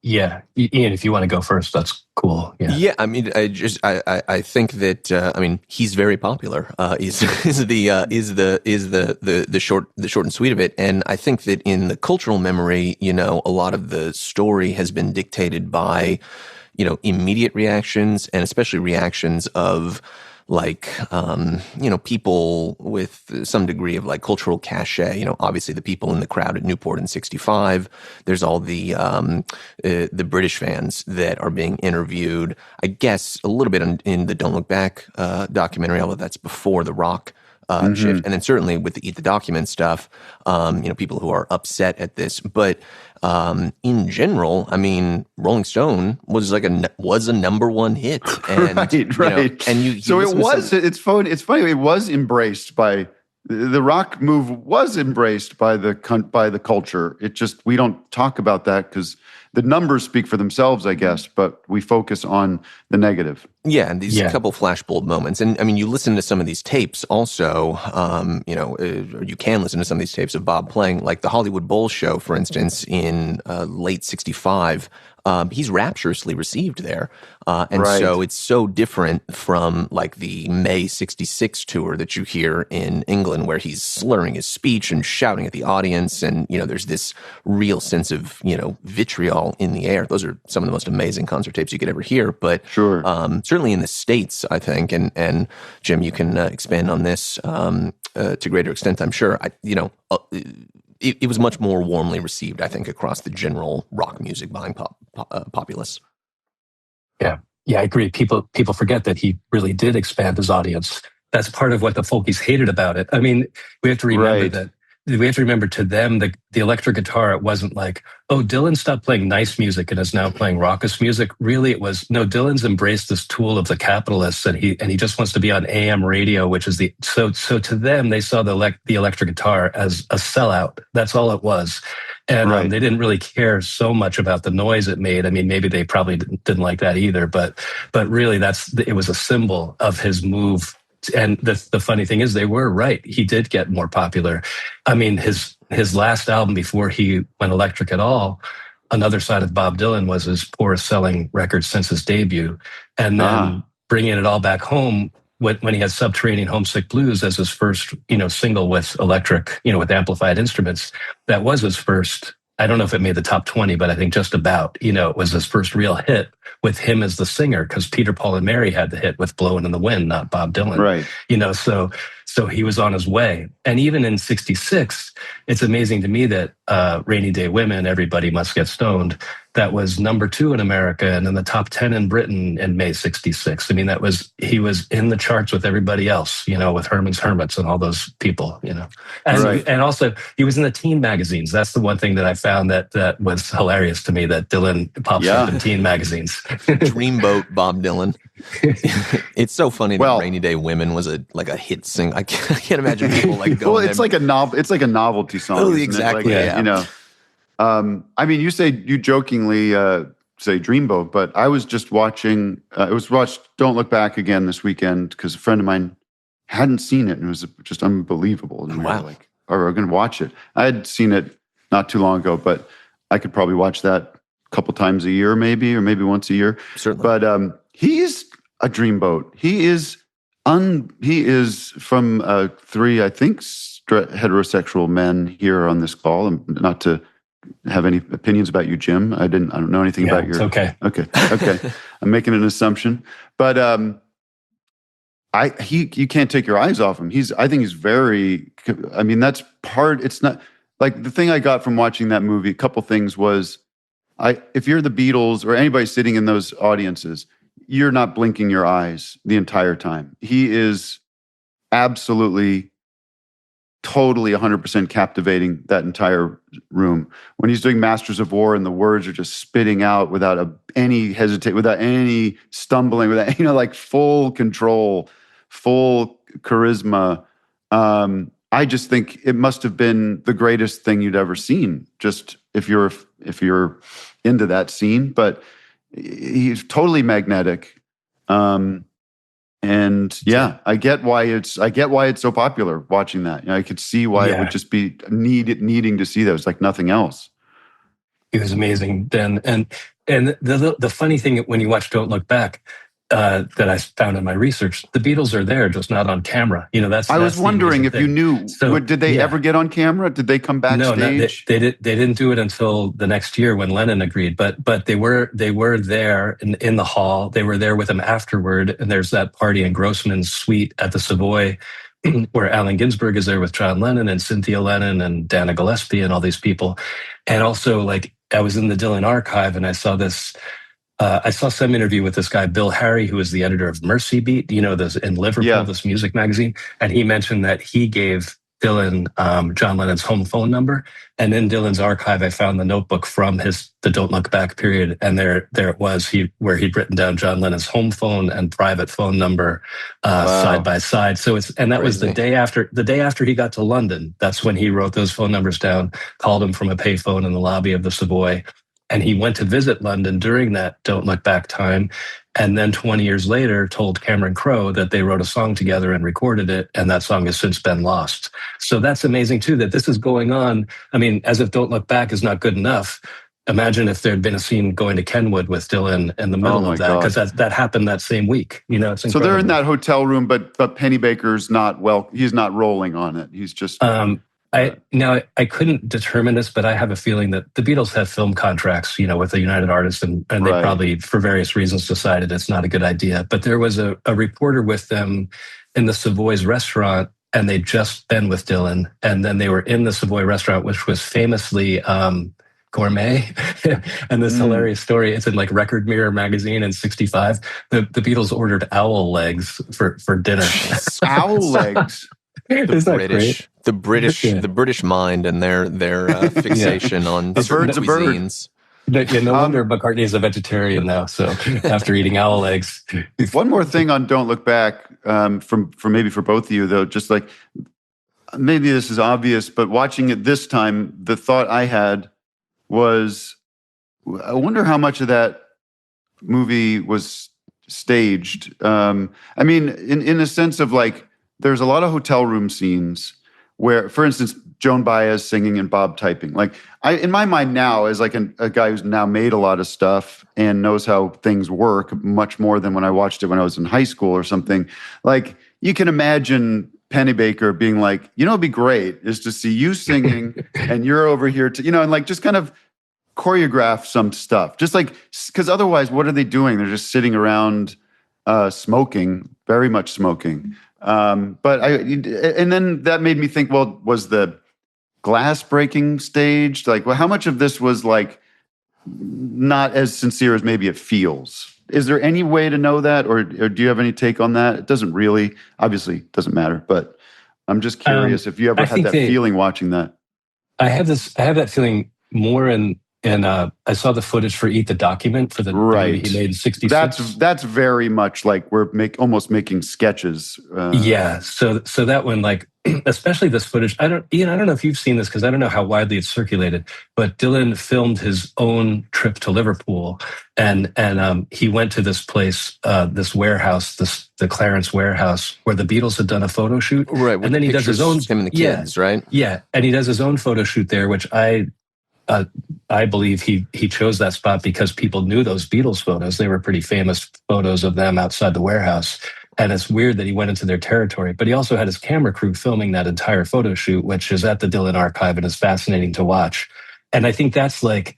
Yeah, Ian, if you want to go first, that's cool. Yeah. I mean, I think that he's very popular. Is the short and sweet of it. And I think that in the cultural memory, a lot of the story has been dictated by, immediate reactions, and especially reactions of people with some degree of like cultural cachet. Obviously the people in the crowd at Newport in '65. There's all the British fans that are being interviewed. I guess a little bit in the Don't Look Back documentary, although that's before the rock shift, and then certainly with the Eat the Document stuff. People who are upset at this, but. In general, I mean, Rolling Stone was a number one hit, and right. It's funny. It was embraced by the rock move. Was embraced by the culture. It just, we don't talk about that because the numbers speak for themselves, I guess, but we focus on the negative. Yeah, and these couple flashbulb moments. And I mean, you listen to some of these tapes also, or you can listen to some of these tapes of Bob playing, like the Hollywood Bowl show, for instance, in late '65. He's rapturously received there. So it's so different from like the May '66 tour that you hear in England, where he's slurring his speech and shouting at the audience. And, there's this real sense of, vitriol in the air. Those are some of the most amazing concert tapes you could ever hear. But sure. Certainly in the States, I think, and Jim, you can expand on this to greater extent, I'm sure. It was much more warmly received, I think, across the general rock music buying populace. Yeah, I agree. People forget that he really did expand his audience. That's part of what the folkies hated about it. I mean, we have to remember that. We have to remember, to them, the electric guitar, it wasn't like, oh, Dylan stopped playing nice music and is now playing raucous music. Really, it was, no, Dylan's embraced this tool of the capitalists, and he just wants to be on AM radio, which is so to them, they saw the electric guitar as a sellout. That's all it was. And they didn't really care so much about the noise it made. I mean, maybe they probably didn't like that either, but really it was a symbol of his move. And the funny thing is, they were right. He did get more popular. I mean, his last album before he went electric at all, Another Side of Bob Dylan, was his poorest selling record since his debut. And then bringing it all back home when he had Subterranean Homesick Blues as his first, single with electric, with amplified instruments. That was his first. I don't know if it made the top 20, but I think just about, it was his first real hit with him as the singer, because Peter, Paul, and Mary had the hit with Blowin' in the Wind, not Bob Dylan. Right. So he was on his way. And even in '66, it's amazing to me that Rainy Day Women, Everybody Must Get Stoned, that was number 2 in America and in the top 10 in Britain in May '66. I mean, he was in the charts with everybody else, with Herman's Hermits and all those people, And also, he was in the teen magazines. That's the one thing that I found that was hilarious to me, that Dylan pops up in teen magazines. Dreamboat Bob Dylan. It's so funny that Rainy Day Women was a hit sing. I can't imagine people going. Well, it's like a novel. It's like a novelty song. Oh, exactly. I mean, you jokingly say Dreamboat, but I was just watching. Watched Don't Look Back again this weekend because a friend of mine hadn't seen it, and it was just unbelievable. And we were like, "All right, we're going to watch it." I had seen it not too long ago, but I could probably watch that a couple times a year, maybe once a year. Certainly. But he's a dreamboat. He is from 3, I think, heterosexual men here on this call. And not to have any opinions about you, Jim. I don't know anything about your. It's okay. Okay. I'm making an assumption, but you can't take your eyes off him. I think he's very. I mean, that's part. It's not like the thing I got from watching that movie. A couple things was, if you're the Beatles or anybody sitting in those audiences, you're not blinking your eyes the entire time. He is absolutely, totally 100% captivating that entire room. When he's doing Masters of War and the words are just spitting out without any hesitation, without any stumbling, without, like full control, full charisma. I just think it must have been the greatest thing you'd ever seen, just if you're into that scene. But he's totally magnetic. And yeah, I get why it's so popular watching that. I could see why it would just be needing to see those like nothing else. It was amazing, Ben. And the funny thing when you watch Don't Look Back, that I found in my research, the Beatles are there, just not on camera. I was wondering if you knew. So, did they ever get on camera? Did they come backstage? No, they didn't do it until the next year when Lennon agreed. But they were there in the hall. They were there with him afterward. And there's that party in Grossman's suite at the Savoy, where Allen Ginsberg is there with John Lennon and Cynthia Lennon and Dana Gillespie and all these people. And also, like, I was in the Dylan archive and I saw this. I saw some interview with this guy, Bill Harry, who is the editor of Mercy Beat, this in Liverpool, this music magazine. And he mentioned that he gave Dylan John Lennon's home phone number. And in Dylan's archive, I found the notebook from the Don't Look Back period. And there it was, where he'd written down John Lennon's home phone and private phone number side by side. So that was the day after he got to London. That's when he wrote those phone numbers down, called him from a payphone in the lobby of the Savoy. And he went to visit London during that Don't Look Back time. And then 20 years later, told Cameron Crowe that they wrote a song together and recorded it. And that song has since been lost. So that's amazing, too, that this is going on. I mean, as if Don't Look Back is not good enough. Imagine if there'd been a scene going to Kenwood with Dylan in the middle of that, because that happened that same week. It's incredible. So they're in that hotel room, but Pennybaker's he's not rolling on it. He's just... I couldn't determine this, but I have a feeling that the Beatles have film contracts, with the United Artists, and they probably, for various reasons, decided it's not a good idea. But there was a reporter with them in the Savoy's restaurant, and they'd just been with Dylan, and then they were in the Savoy restaurant, which was famously gourmet. And this hilarious story, it's in like Record Mirror magazine in '65. The Beatles ordered owl legs for dinner. Owl legs. The British mind and their fixation on certain cuisines. No wonder McCartney's a vegetarian now. So after eating owl eggs. One more thing on Don't Look Back, for both of you though, just like maybe this is obvious, but watching it this time, the thought I had was, I wonder how much of that movie was staged. I mean, in a sense of like, there's a lot of hotel room scenes where, for instance, Joan Baez singing and Bob typing. Like, in my mind now, as like a guy who's now made a lot of stuff and knows how things work much more than when I watched it when I was in high school or something. Like, you can imagine Pennybaker being like, it'd be great is to see you singing and you're over here and like just kind of choreograph some stuff. Just like, because otherwise, what are they doing? They're just sitting around smoking, very much smoking. And then that made me think, well, was the glass breaking staged? Like, well, how much of this was like not as sincere as maybe it feels? Is there any way to know that? Or do you have any take on that? It doesn't really, obviously doesn't matter, but I'm just curious if you ever had that feeling watching that. I have that feeling more and I saw the footage for Eat the Document for the movie he made in '66. That's very much like we're almost making sketches. So that one, like, especially this footage. I don't know if you've seen this because I don't know how widely it's circulated. But Dylan filmed his own trip to Liverpool, and he went to this place, this warehouse, the Clarence warehouse, where the Beatles had done a photo shoot. Right, and then he does his own. Him and the kids, right? Yeah, and he does his own photo shoot there, which I believe he chose that spot because people knew those Beatles photos. They were pretty famous photos of them outside the warehouse. And it's weird that he went into their territory. But he also had his camera crew filming that entire photo shoot, which is at the Dylan archive and is fascinating to watch. And I think that's like,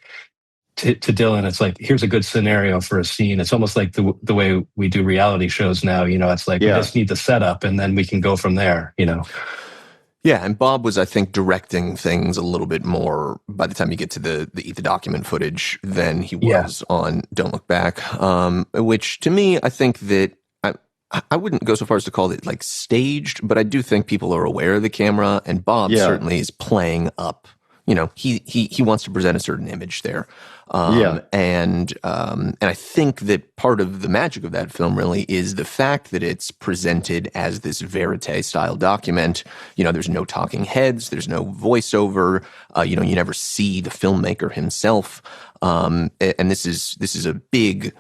to Dylan, it's like, here's a good scenario for a scene. It's almost like the way we do reality shows now. It's like, we just need the setup and then we can go from there, Yeah, and Bob was, I think, directing things a little bit more by the time you get to the Eat the Document footage than he was on Don't Look Back, which to me, I think that I wouldn't go so far as to call it like staged, but I do think people are aware of the camera, and Bob certainly is playing up. He wants to present a certain image there. And I think that part of the magic of that film really is the fact that it's presented as this verite style document. There's no talking heads, there's no voiceover. You never see the filmmaker himself. And this is a big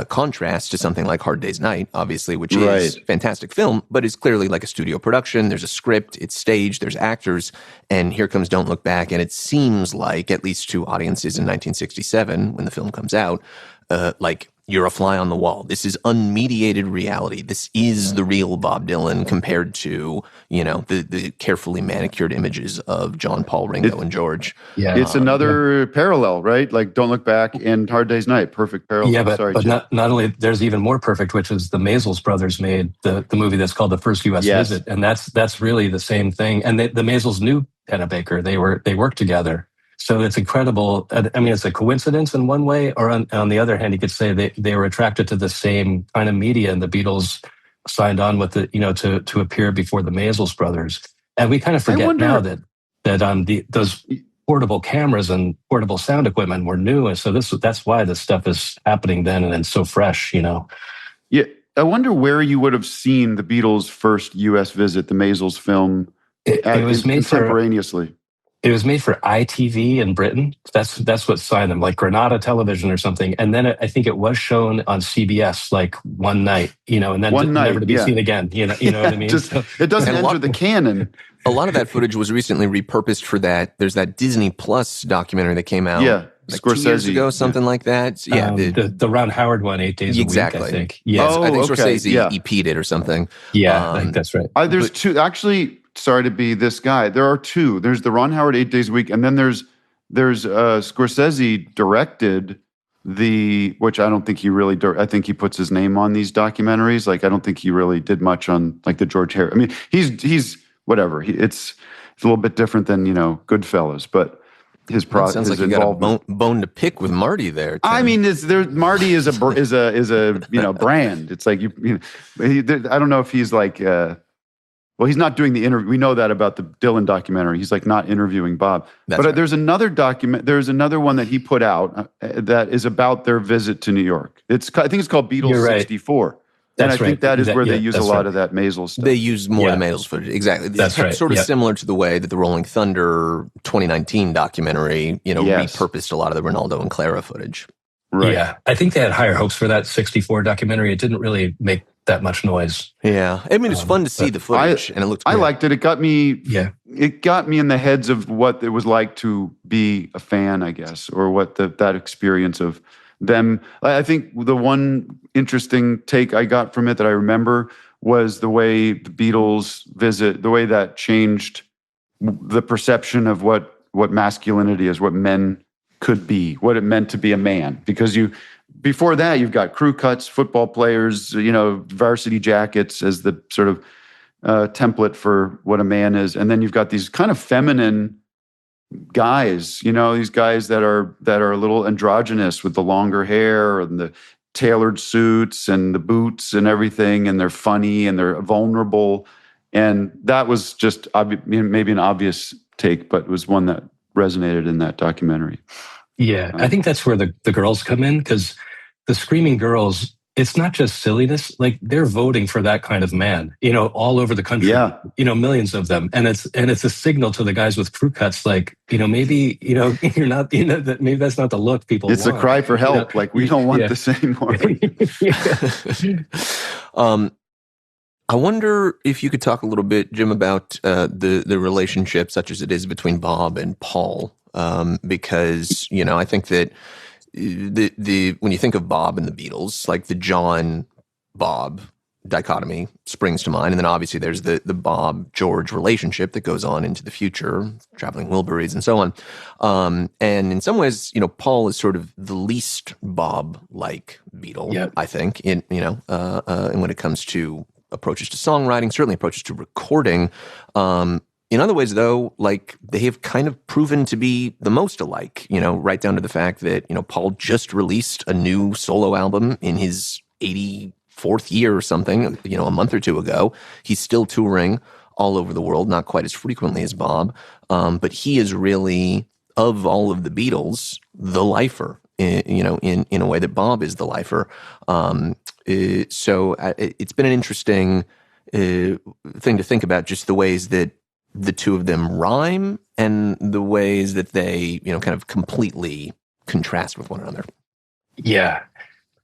contrast to something like Hard Day's Night, obviously, which is a fantastic film, but is clearly like a studio production. There's a script, it's staged, there's actors, and here comes Don't Look Back, and it seems like, at least to audiences in 1967, when the film comes out, like you're a fly on the wall. This is unmediated reality. This is the real Bob Dylan compared to, the carefully manicured images of John, Paul, Ringo, and George. Yeah, it's another parallel, right? Like Don't Look Back and Hard Day's Night, perfect parallel. Yeah, but not only, there's even more perfect, which is the Maysles brothers made the movie that's called The First U.S. Visit, and that's really the same thing. And the Maysles knew Pennebaker. They worked together. So it's incredible. I mean, it's a coincidence in one way, or on the other hand, you could say they were attracted to the same kind of media, and the Beatles signed on with it, to appear before the Maysles brothers. And we kind of forget now that those portable cameras and portable sound equipment were new, and so that's why this stuff is happening then, and it's so fresh, Yeah, I wonder where you would have seen the Beatles' first U.S. visit, the Maysles film. It was made contemporaneously. It was made for ITV in Britain. That's what signed them, like Granada Television or something. And then I think it was shown on CBS like one night, and then never to be seen again. You know what I mean? It doesn't enter the canon. A lot of that footage was recently repurposed for that. There's that Disney Plus documentary that came out. Yeah. Like Scorsese. 2 years ago, something like that. Yeah, the Ron Howard one, 8 days a week, I think. Yes, I think Scorsese EP'd it or something. Yeah, I think that's right. There's two, actually. Sorry to be this guy. There are two. There's the Ron Howard 8 days a week, and then there's Scorsese directed which I don't think he really. I think he puts his name on these documentaries. Like I don't think he really did much on like the George Harris. I mean, he's whatever. It's a little bit different than Goodfellas, but his process. Sounds like you got a bone to pick with Marty there, Tim. I mean, Marty is a brand. It's like I don't know if he's like. Well, he's not doing the interview. We know that about the Dylan documentary. He's like not interviewing Bob. Right. There's another document. There's another one that he put out that is about their visit to New York. I think it's called Beatles 64. And I think that is where they use a lot of that Maysles stuff. They use more of the Maysles footage. Exactly. That's right. Sort of similar to the way that the Rolling Thunder 2019 documentary, repurposed a lot of the Ronaldo and Clara footage. Right. Yeah. I think they had higher hopes for that 64 documentary. It didn't really make that much noise. Yeah. I mean, it's fun to see the footage, and it looked good. I liked it. It got me in the heads of what it was like to be a fan, I guess, or what that experience of them. I think the one interesting take I got from it that I remember was the way the Beatles visit, the way that changed the perception of what masculinity is, what men could be, what it meant to be a man. Because before that, you've got crew cuts, football players, varsity jackets as the sort of template for what a man is. And then you've got these kind of feminine guys, these guys that are a little androgynous with the longer hair and the tailored suits and the boots and everything. And they're funny and they're vulnerable. And that was just maybe an obvious take, but it was one that resonated in that documentary. Yeah, I think that's where the girls come in, because the Screaming Girls, it's not just silliness. Like they're voting for that kind of man, all over the country. Yeah. Millions of them, and it's a signal to the guys with crew cuts. Like maybe you're not that maybe that's not the look people. It's want. A cry for help. Like we don't want this anymore. I wonder if you could talk a little bit, Jim, about the relationship, such as it is between Bob and Paul, because I think that the when you think of Bob and the Beatles, like the John Bob dichotomy springs to mind. And then obviously there's the Bob-George relationship that goes on into the future, traveling Wilburys and so on. And in some ways, Paul is sort of the least Bob-like Beatle, I think, and when it comes to approaches to songwriting, certainly approaches to recording. In other ways, though, like they have kind of proven to be the most alike, right down to the fact that, Paul just released a new solo album in his 84th year or something, a month or two ago. He's still touring all over the world, not quite as frequently as Bob, but he is really, of all of the Beatles, the lifer, in a way that Bob is the lifer. So it's been an interesting thing to think about, just the ways that the two of them rhyme and the ways that they, kind of completely contrast with one another. Yeah.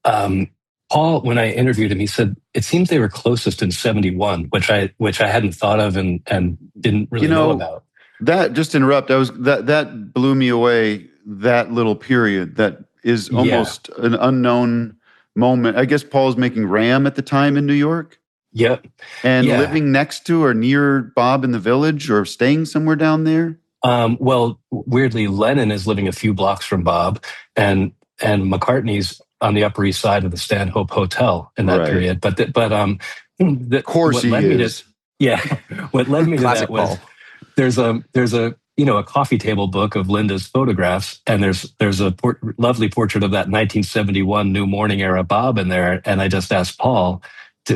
Paul, when I interviewed him, he said it seems they were closest in '71, which I hadn't thought of and didn't really know about. That, just to interrupt, that blew me away. That little period that is almost an unknown moment. I guess Paul's making Ram at the time in New York. Yep. And living next to or near Bob in the Village, or staying somewhere down there. Well, weirdly, Lennon is living a few blocks from Bob, and McCartney's on the Upper East Side of the Stanhope Hotel in that period. But of course he is. What led me to that was Paul. there's a a coffee table book of Linda's photographs, and there's a lovely portrait of that 1971 New Morning era Bob in there, and I just asked Paul,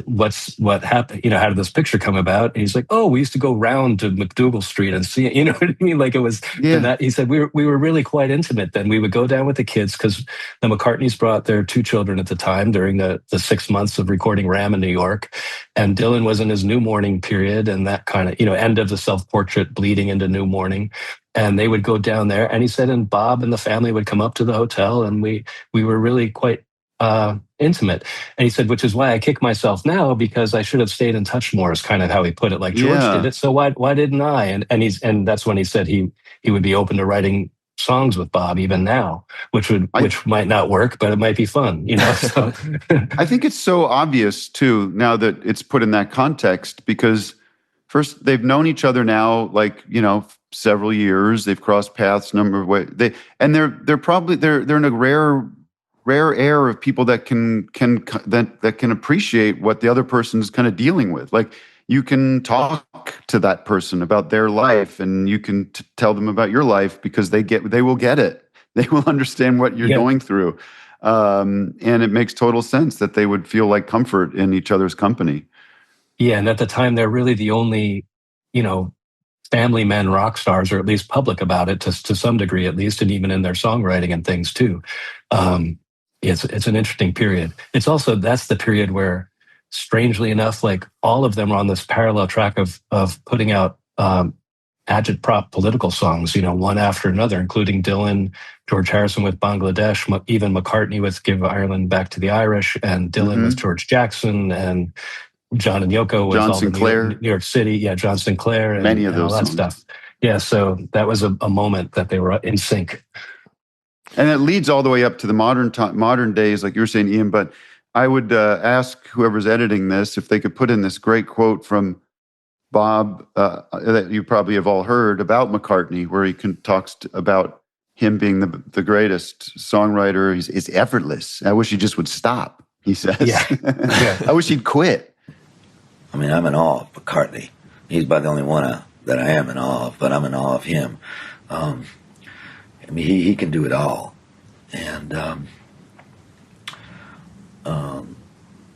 what happened? How did this picture come about? And he's like, "Oh, we used to go round to McDougal Street and see it." You know what I mean? Like it was. And that, he said we were really quite intimate then. We would go down with the kids because the McCartneys brought their 2 children at the time during the 6 months of recording Ram in New York, and Dylan was in his New Morning period and that kind of end of the self-portrait, bleeding into New Morning. And they would go down there, and he said, and Bob and the family would come up to the hotel, and we were really quite intimate. And he said, which is why I kick myself now, because I should have stayed in touch more, is kind of how he put it. Like George did it, so why didn't I? And that's when he said he would be open to writing songs with Bob even now, which might not work, but it might be fun, So. I think it's so obvious too, now that it's put in that context, because first they've known each other now, like, several years. They've crossed paths a number of ways. They're in a rare air of people that can appreciate what the other person's kind of dealing with. Like, you can talk to that person about their life, and you can tell them about your life, because they will get it. They will understand what you're going through. And it makes total sense that they would feel like comfort in each other's company. Yeah. And at the time, they're really the only, family men rock stars, or at least public about it to some degree, at least, and even in their songwriting and things too. It's an interesting period. It's also, that's the period where, strangely enough, like all of them are on this parallel track of putting out agitprop political songs, one after another, including Dylan, George Harrison with Bangladesh, even McCartney with Give Ireland Back to the Irish, and Dylan with George Jackson, and John and Yoko with John Sinclair. New York City. Yeah, John Sinclair. And many of those all that songs. Stuff. Yeah, so that was a moment that they were in sync. And it leads all the way up to the modern days, like you were saying, Ian. But I would ask whoever's editing this if they could put in this great quote from Bob that you probably have all heard about McCartney, where he talks about him being the greatest songwriter. It's effortless. I wish he just would stop, he says. Yeah. I wish he'd quit. I mean, I'm in awe of McCartney. He's about the only one that I am in awe of, but I'm in awe of him. I mean, he can do it all, and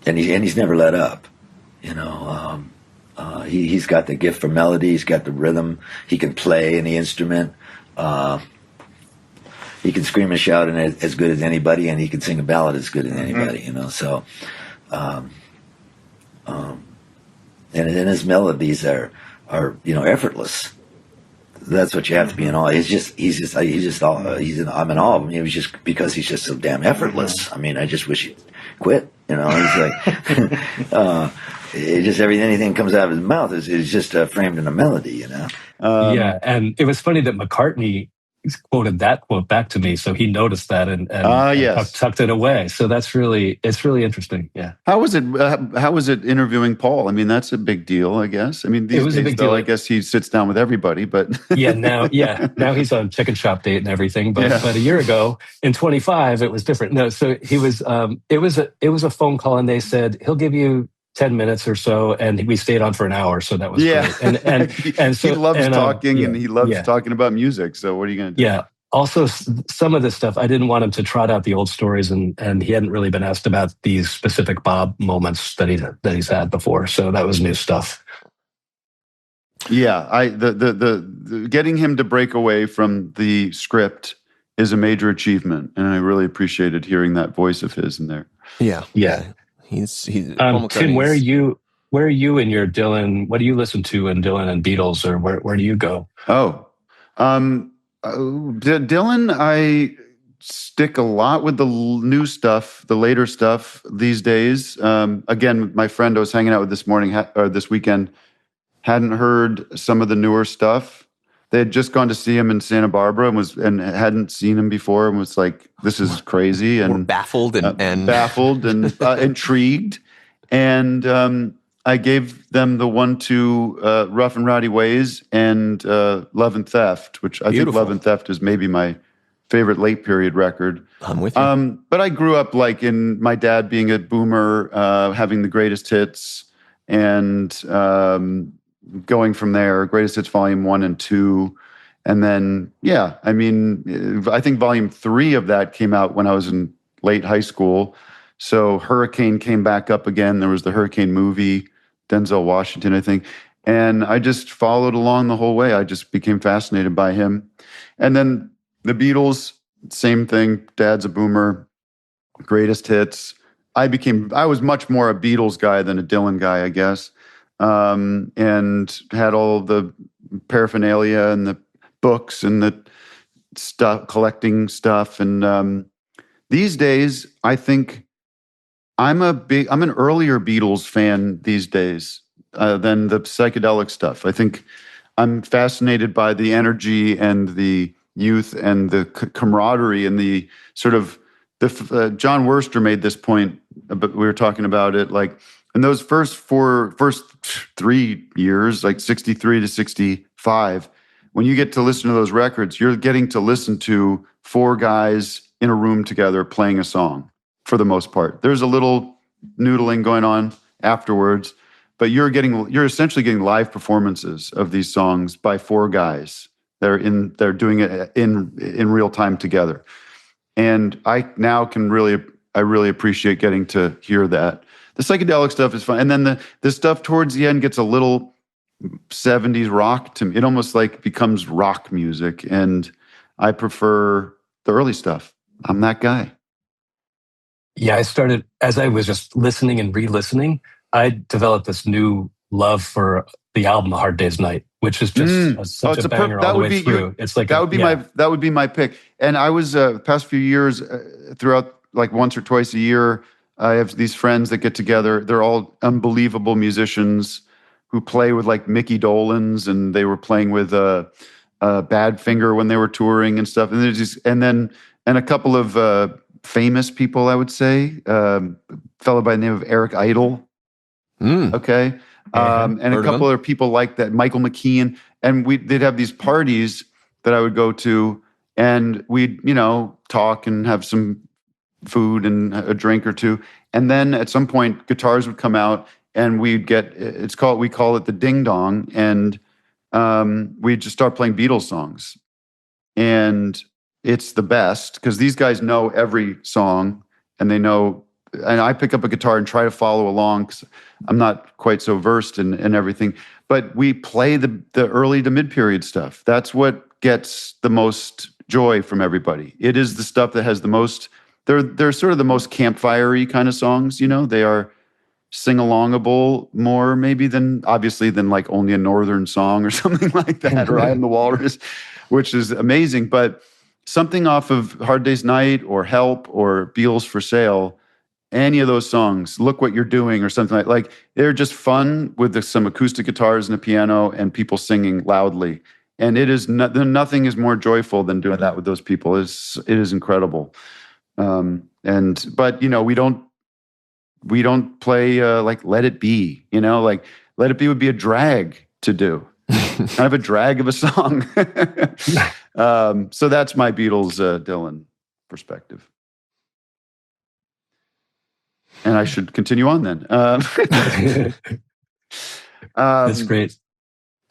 he's never let up. He's got the gift for melody. He's got the rhythm. He can play any instrument. He can scream and shout as good as anybody, and he can sing a ballad as good as anybody. So. And his melodies are effortless. That's what you have to be in awe. I'm in awe of him. It was just because he's just so damn effortless. I mean, I just wish he'd quit. He's like, anything comes out of his mouth is just framed in a melody. Yeah, and it was funny that McCartney quoted that quote back to me, so he noticed that and yes. tucked it away. So it's really interesting. Yeah. How was it? How was it interviewing Paul? I mean, that's a big deal, I guess. I mean, these days, a big deal. I guess he sits down with everybody, but now he's on Chicken Shop Date and everything. But a year ago, in 25, it was different. No, so he was. It was a phone call, and they said he'll give you 10 minutes or so, and we stayed on for an hour, so that was great. And so he loves talking, and he loves talking about music. So what are you going to do? Yeah. Also, some of this stuff, I didn't want him to trot out the old stories, and he hadn't really been asked about these specific Bob moments that he's had before. So that was new stuff. Yeah, the getting him to break away from the script is a major achievement, and I really appreciated hearing that voice of his in there. Yeah. He's Tim, where are you in your Dylan? What do you listen to in Dylan and Beatles, or where do you go? Dylan, I stick a lot with the new stuff, the later stuff these days. Again, my friend I was hanging out with this weekend hadn't heard some of the newer stuff. They had just gone to see him in Santa Barbara and hadn't seen him before and was like, "This is crazy," and we're baffled and baffled and intrigued. And I gave them the 1-2 Rough and Rowdy Ways and Love and Theft, which I think Love and Theft is maybe my favorite late period record. I'm with you. But I grew up like in my dad being a boomer, having the greatest hits, and going from there, Greatest Hits Volume 1 and 2. And then, I mean, I think Volume 3 of that came out when I was in late high school. So Hurricane came back up again. There was the Hurricane movie, Denzel Washington, I think. And I just followed along the whole way. I just became fascinated by him. And then the Beatles, same thing. Dad's a boomer, greatest hits. I was much more a Beatles guy than a Dylan guy, I guess. And had all the paraphernalia and the books and the stuff, collecting stuff. And these days, I think I'm an earlier Beatles fan these days than the psychedelic stuff. I think I'm fascinated by the energy and the youth and the camaraderie and the sort of John Worster made this point, but we were talking about it, like in those first 3 years, like 63 to 65, when you get to listen to those records, you're getting to listen to 4 guys in a room together playing a song for the most part. There's a little noodling going on afterwards, but you're essentially getting live performances of these songs by 4 guys. They're doing it in real time together. And I now I really appreciate getting to hear that. The psychedelic stuff is fun. And then the stuff towards the end gets a little 70s rock to me. It almost like becomes rock music. And I prefer the early stuff. I'm that guy. Yeah, I started, as I was just listening and re-listening, I developed this new love for the album A Hard Day's Night, which is just such a banger all the way through. It's like that would be my pick. And I was past few years throughout, like once or twice a year, I have these friends that get together. They're all unbelievable musicians who play with like Mickey Dolenz, and they were playing with Badfinger when they were touring and stuff. And and a couple of famous people, I would say, a fellow by the name of Eric Idle. Okay. And a couple other people like that, Michael McKean. And they'd have these parties that I would go to, and we'd, talk and have some food and a drink or two. And then at some point, guitars would come out, and we call it the ding dong. And we'd just start playing Beatles songs. And it's the best because these guys know every song, and they know. And I pick up a guitar and try to follow along because I'm not quite so versed in everything. But we play the early to mid-period stuff. That's what gets the most joy from everybody. It is the stuff that has the most. They're sort of the most campfire-y kind of songs. They are sing-alongable more maybe than like Only a Northern Song or something like that, or I Am the Walrus, which is amazing. But something off of Hard Day's Night or Help or Beatles for Sale. Any of those songs, Look What You're Doing or something like they're just fun with some acoustic guitars and a piano and people singing loudly. And it is nothing is more joyful than doing that with those people. It is incredible. But we don't play like Let It Be. Like Let It Be would be a drag to do. Kind of a drag of a song. So that's my Beatles Dylan perspective. And I should continue on then. That's great.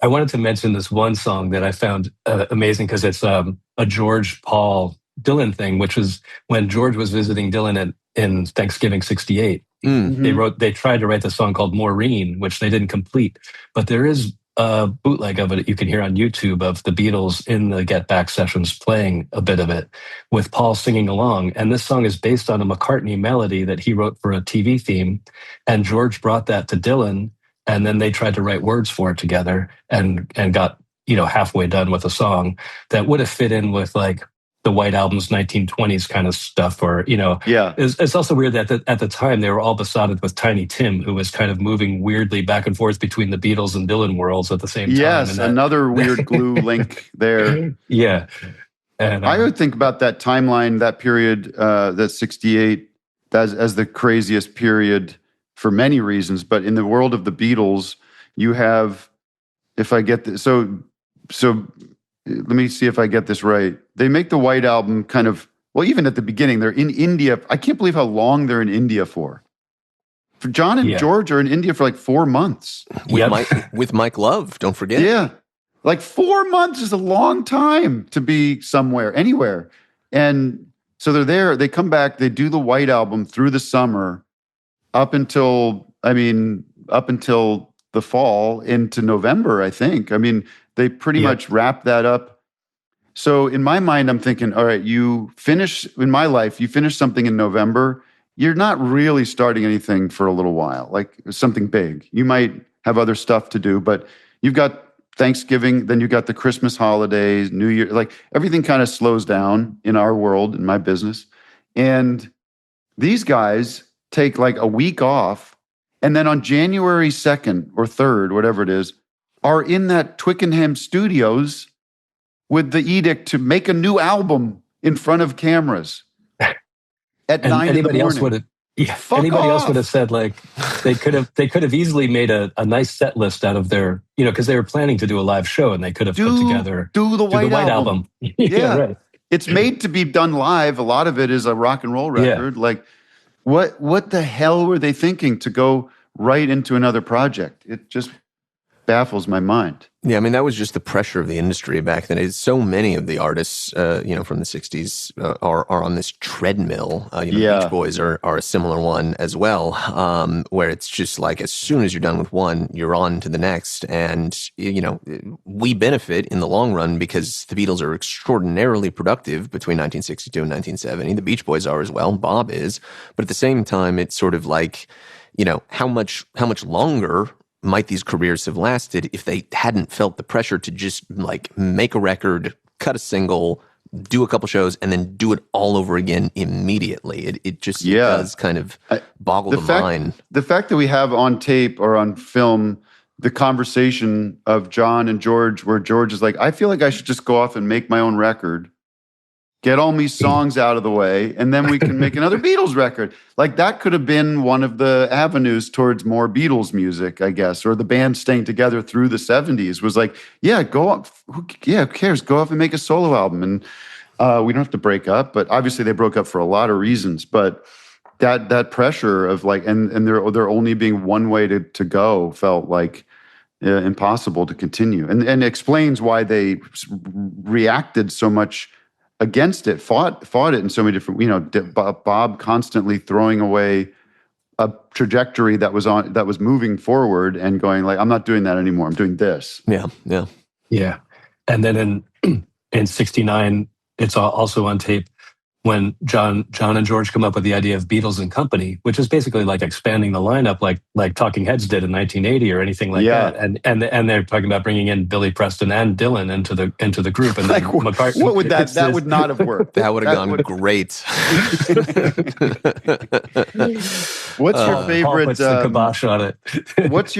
I wanted to mention this one song that I found amazing because it's a George Paul Dylan thing, which was when George was visiting Dylan in Thanksgiving '68. Mm-hmm. They tried to write the song called Maureen, which they didn't complete, but there is a bootleg of it that you can hear on YouTube of the Beatles in the Get Back sessions playing a bit of it with Paul singing along. And this song is based on a McCartney melody that he wrote for a TV theme. And George brought that to Dylan, and then they tried to write words for it together and got, halfway done with a song that would have fit in with like the White Album's 1920s kind of stuff, or, Yeah. It's also weird that at the time they were all besotted with Tiny Tim, who was kind of moving weirdly back and forth between the Beatles and Dylan worlds at the same time. Yes, another weird glue link there. Yeah. And I would think about that timeline, that period, that 68, as the craziest period for many reasons. But in the world of the Beatles, you have, if I get this, so let me see if I get this right. They make the White Album kind of, well, even at the beginning, they're in India. I can't believe how long they're in India for. For John and George are in India for like 4 months. With Mike Love, don't forget. Yeah. Like 4 months is a long time to be somewhere, anywhere. And so they're there, they come back, they do the White Album through the summer up until the fall into November, I think. I mean, they pretty much wrap that up. So in my mind, I'm thinking, all right, you finish something in November, you're not really starting anything for a little while, like something big. You might have other stuff to do, but you've got Thanksgiving, then you've got the Christmas holidays, New Year, like everything kind of slows down in our world, in my business. And these guys take like a week off, and then on January 2nd or 3rd, whatever it is, are in that Twickenham studios with the edict to make a new album in front of cameras at 9 in the morning. Anybody else would have said, like, they could have easily made a nice set list out of their, because they were planning to do a live show, and they could have put together the White Album. Yeah, right. It's made to be done live. A lot of it is a rock and roll record. Like, what the hell were they thinking to go right into another project? It just baffles my mind. Yeah, I mean, that was just the pressure of the industry back then. So many of the artists, from the 60s are on this treadmill. Beach Boys are a similar one as well, where it's just like as soon as you're done with one, you're on to the next. And, we benefit in the long run because the Beatles are extraordinarily productive between 1962 and 1970. The Beach Boys are as well. Bob is. But at the same time, it's sort of like, how much longer might these careers have lasted if they hadn't felt the pressure to just like make a record, cut a single, do a couple shows, and then do it all over again immediately? It just does kind of boggle the mind. The fact that we have on tape or on film the conversation of John and George, where George is like, I feel like I should just go off and make my own record, get all these songs out of the way, and then we can make another Beatles record. Like, that could have been one of the avenues towards more Beatles music, I guess, or the band staying together through the 70s was like, go off. Who cares? Go off and make a solo album. And we don't have to break up, but obviously they broke up for a lot of reasons. But that pressure of like, and there only being one way to go felt like impossible to continue. And explains why they reacted so much against it, fought it in so many different, Bob constantly throwing away a trajectory that was moving forward and going like, I'm not doing that anymore. I'm doing this. Yeah. And then in '69, it's also on tape when John and George come up with the idea of Beatles and Company, which is basically like expanding the lineup, like Talking Heads did in 1980 or anything like that. And they're talking about bringing in Billy Preston and Dylan into the group. And like, McCartney, what would that would not have worked. That would have gone great. What's your favorite? Paul puts the kibosh on it. what's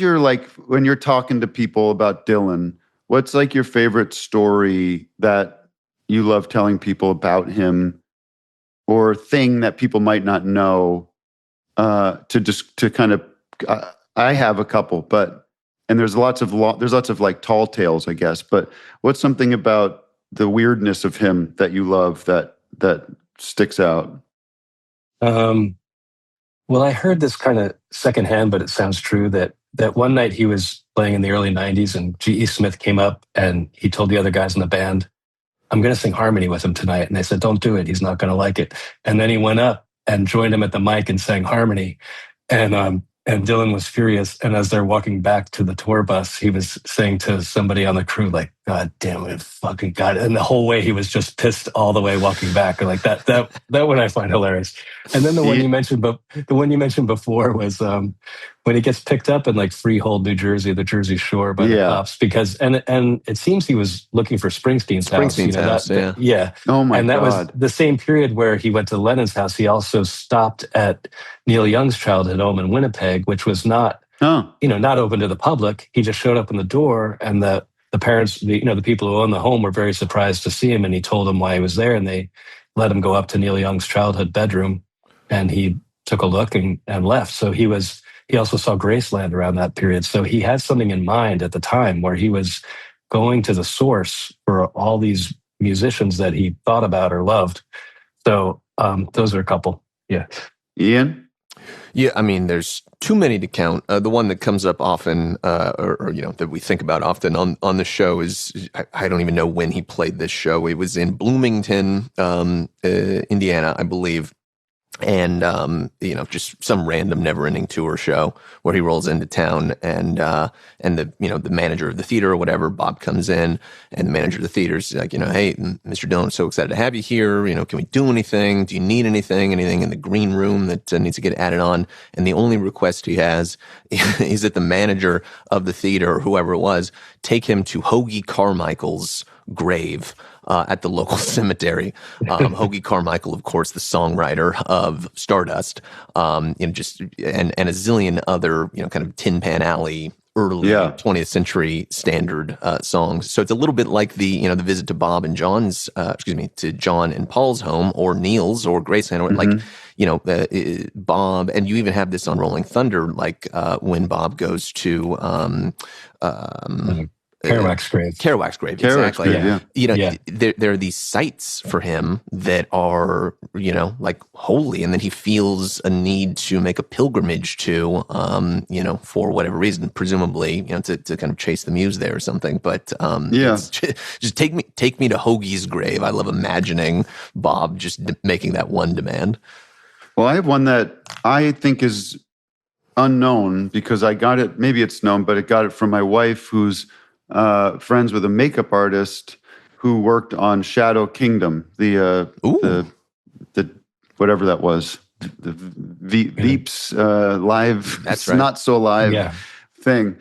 your like when you're talking to people about Dylan? what's like your favorite story that you love telling people about him, or thing that people might not know? To kind of, I have a couple, and there's lots of like tall tales, I guess. But what's something about the weirdness of him that you love that sticks out? Well, I heard this kind of secondhand, but it sounds true that one night he was playing in the early 90s and G.E. Smith came up and he told the other guys in the band, I'm going to sing harmony with him tonight. And they said, don't do it. He's not going to like it. And then he went up and joined him at the mic and sang harmony. And Dylan was furious. And as they're walking back to the tour bus, he was saying to somebody on the crew, like, God damn it, fucking God. And the whole way he was just pissed all the way walking back. Like that one I find hilarious. And then the one you mentioned before was when he gets picked up in like Freehold, New Jersey, the Jersey Shore by the cops, because and it seems he was looking for Springsteen's house. Yeah. Oh my God. And that was the same period where he went to Lennon's house. He also stopped at Neil Young's childhood home in Winnipeg, which was not open to the public. He just showed up in the door, and the parents, the people who owned the home were very surprised to see him, and he told them why he was there, and they let him go up to Neil Young's childhood bedroom, and he took a look and left. So he also saw Graceland around that period. So he had something in mind at the time where he was going to the source for all these musicians that he thought about or loved. So those are a couple. Yeah. Ian? Yeah, I mean, there's too many to count. The one that comes up often, or that we think about often on the show is, I don't even know when he played this show. It was in Bloomington, Indiana, I believe. And, just some random never-ending tour show where he rolls into town, and the manager of the theater or whatever, Bob, comes in, and the manager of the theater is like, hey, Mr. Dillon, I'm so excited to have you here. Can we do anything? Do you need anything in the green room that needs to get added on? And the only request he has is that the manager of the theater, or whoever it was, take him to Hoagy Carmichael's grave at the local cemetery. Hoagy Carmichael, of course, the songwriter of Stardust, and a zillion other, kind of Tin Pan Alley early 20th century standard songs. So it's a little bit like the visit to Bob and John's, to John and Paul's home, or Neil's, or Graceland, or Bob, and you even have this on Rolling Thunder, like when Bob goes to Kerouac's grave. Kerouac's grave, exactly. There are these sites for him that are, like holy, and then he feels a need to make a pilgrimage to, for whatever reason, presumably, to kind of chase the muse there or something. But just take me to Hoagie's grave. I love imagining Bob just making that one demand. Well, I have one that I think is unknown because I got it. Maybe it's known, but I got it from my wife, who's friends with a makeup artist who worked on Shadow Kingdom, the whatever that was, the Veeps live, that's right, not so live thing.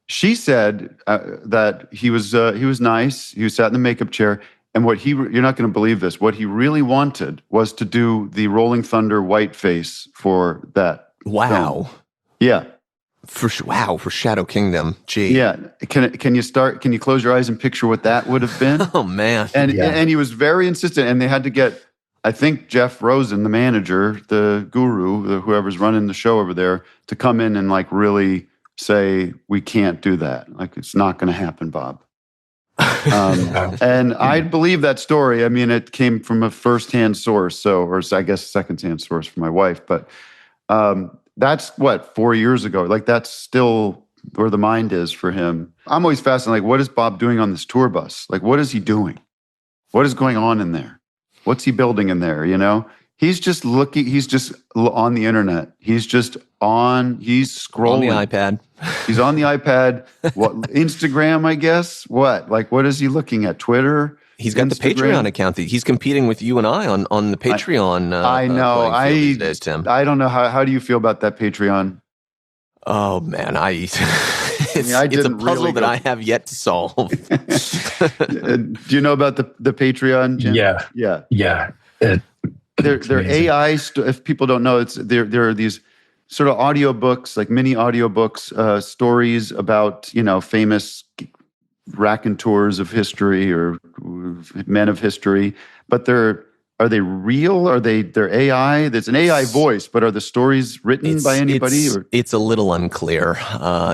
She said that he was nice. He sat in the makeup chair, and you're not going to believe this, what he really wanted was to do the Rolling Thunder whiteface for that. Wow. Film. Yeah. For Shadow Kingdom. Gee. Yeah. Can you close your eyes and picture what that would have been? Oh man. And he was very insistent, and they had to get, I think, Jeff Rosen, the manager, the guru, whoever's running the show over there, to come in and like really say, we can't do that. Like, it's not going to happen, Bob. And I believe that story. I mean, it came from a firsthand source, or I guess secondhand source from my wife, but that's 4 years ago. Like, that's still where the mind is for him. I'm always fascinated. Like, what is Bob doing on this tour bus? Like, what is he doing? What is going on in there? What's he building in there? He's just looking. He's just on the internet. He's scrolling. On the iPad. He's on the iPad. What, Instagram, I guess? What is he looking at? Twitter? He's got Instagram? The Patreon account. He's competing with you and I on the Patreon. I know. These days, Tim. I don't know. How do you feel about that Patreon? Oh man, it's a puzzle that I have yet to solve. Do you know about the Patreon, Jim? Yeah. They're AI. If people don't know, there are these sort of audiobooks, like mini audiobooks, stories about famous raconteurs of history or men of history, but are they real? They're AI? There's an AI voice, but are the stories written by anybody? It's a little unclear.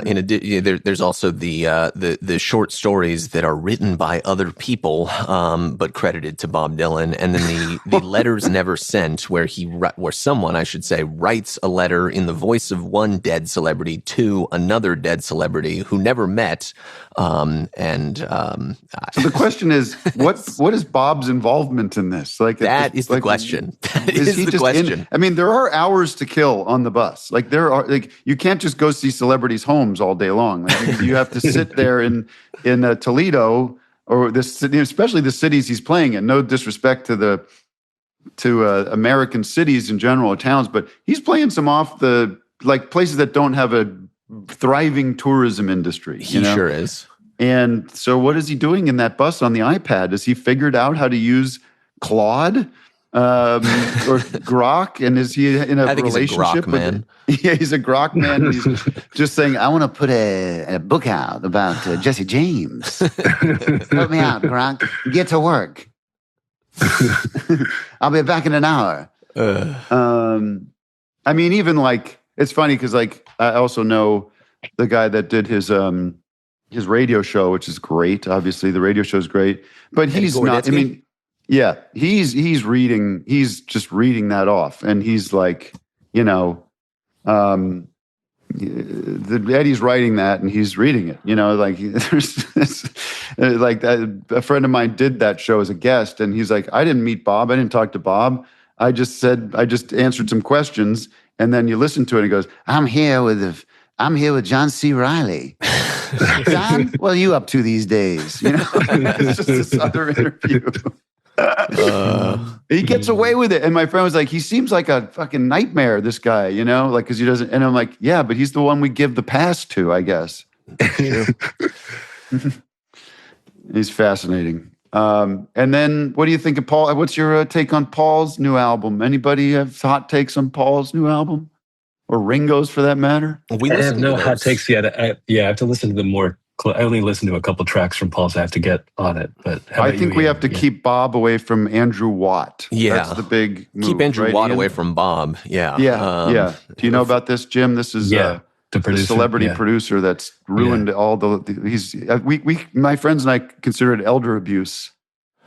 There's also the short stories that are written by other people, but credited to Bob Dylan, and then the letters never sent, where someone, I should say, writes a letter in the voice of one dead celebrity to another dead celebrity who never met. So the question is, what is Bob's involvement in this? That is the question. That is the question. There are hours to kill on the bus. You can't just go see celebrities' homes all day long. You have to sit there in Toledo or this city, especially the cities he's playing in. No disrespect to American cities in general, or towns, but he's playing some off the places that don't have a thriving tourism industry. He sure is. And so what is he doing in that bus on the iPad? Has he figured out how to use Claude or Grok? And is he in a relationship? He's a Grok man. Yeah, he's a Grok man. He's just saying, I want to put a book out about Jesse James. Help me out, Grok. Get to work. I'll be back in an hour. It's funny because I also know the guy that did his radio show, which is great. Obviously, the radio show is great, but he's not. He's just reading that off, and he's Eddie's writing that, and he's reading it. A friend of mine did that show as a guest, and he's like, I didn't meet Bob, I didn't talk to Bob. I just answered some questions. And then you listen to it and it goes, I'm here with John C. Reilly. John, what are you up to these days? It's just this other interview. He gets away with it. And my friend was like, he seems like a fucking nightmare, this guy, because he doesn't. And I'm like, yeah, but he's the one we give the pass to, I guess. He's fascinating. And then what do you think of Paul? What's your take on Paul's new album? Anybody have hot takes on Paul's new album? Or Ringo's for that matter? I have no hot takes yet. I have to listen to them more. I only listened to a couple tracks from Paul's. I have to get on it. But I think we have to keep Bob away from Andrew Watt. Yeah. That's the big move. Keep Andrew Watt away from Bob. Yeah. Yeah. Do you know about this, Jim? This is the celebrity producer that's ruined all my friends and I consider it elder abuse.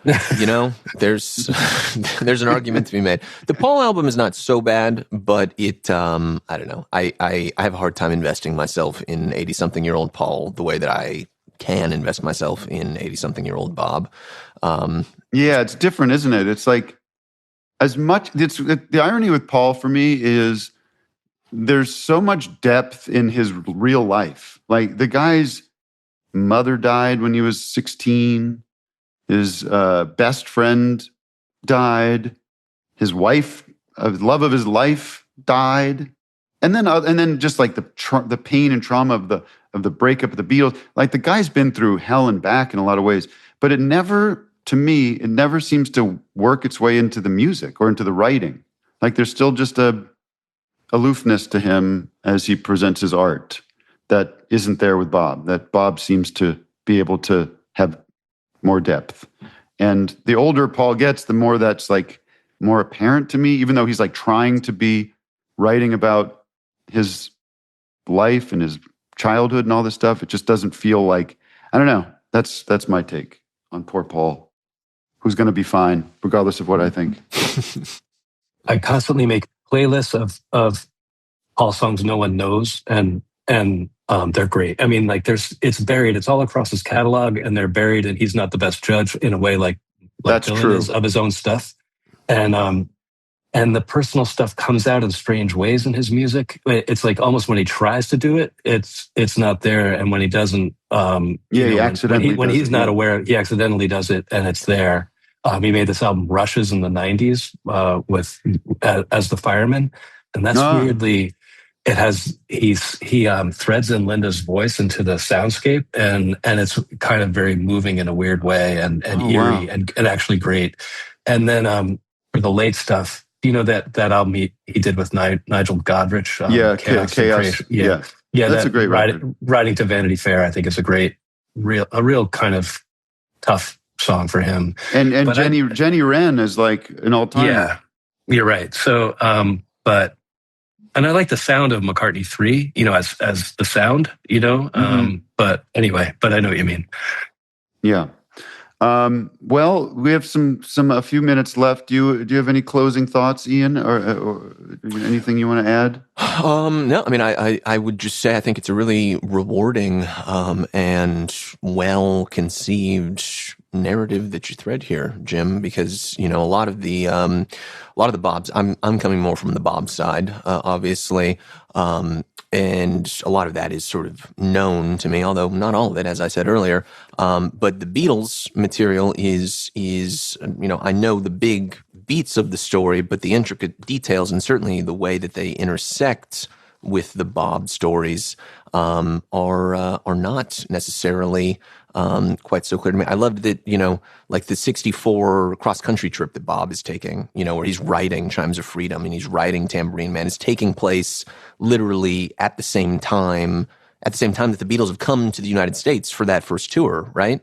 There's an argument to be made. The Paul album is not so bad, but it I don't know. I have a hard time investing myself in 80-something-year-old Paul the way that I can invest myself in 80-something-year-old Bob. Yeah, it's different, isn't it? It's like the irony with Paul for me is there's so much depth in his real life. Like the guy's mother died when he was 16. His best friend died. His wife, love of his life, died. And then just like the pain and trauma of the breakup of the Beatles. Like the guy's been through hell and back in a lot of ways. But it never seems to work its way into the music or into the writing. Like there's still just a aloofness to him as he presents his art that isn't there with Bob. That Bob seems to be able to have more depth. And the older Paul gets, the more that's like more apparent to me, even though he's like trying to be writing about his life and his childhood and all this stuff. It just doesn't feel like, I don't know. That's my take on poor Paul, who's going to be fine, regardless of what I think. I constantly make playlists of Paul songs no one knows, and they're great. I mean, like it's buried. It's all across his catalog, and they're buried. And he's not the best judge in a way, like that's Dylan true is of his own stuff. And the personal stuff comes out in strange ways in his music. It's like almost when he tries to do it, it's not there. And when he doesn't, he accidentally when he's not aware, he accidentally does it, and it's there. He made this album Rushes in the 90s with as the Fireman, and that's weirdly. It has he threads in Linda's voice into the soundscape, and it's kind of very moving in a weird way, and eerie, wow. and actually great. And then for the late stuff, that album he did with Nigel Godrich, Chaos. Yeah, that's a great record. Riding to Vanity Fair, I think is a great a real kind of tough song for him. And Jenny Wren is like an all-timer. Yeah, you're right. So, and I like the sound of McCartney 3, as the sound, but anyway, but I know what you mean. Yeah. Well, we have a few minutes left. Do you have any closing thoughts, Ian, or anything you want to add? No, I mean, I would just say I think it's a really rewarding and well-conceived narrative that you thread here, Jim, because a lot of the Bobs. I'm coming more from the Bob side, obviously. And a lot of that is sort of known to me, although not all of it, as I said earlier. But the Beatles material is I know the big beats of the story, but the intricate details and certainly the way that they intersect with the Bob stories are not necessarily quite so clear to me. I loved that, like the 1964 cross-country trip that Bob is taking, where he's writing Chimes of Freedom and he's writing Tambourine Man, is taking place literally at the same time that the Beatles have come to the United States for that first tour, right?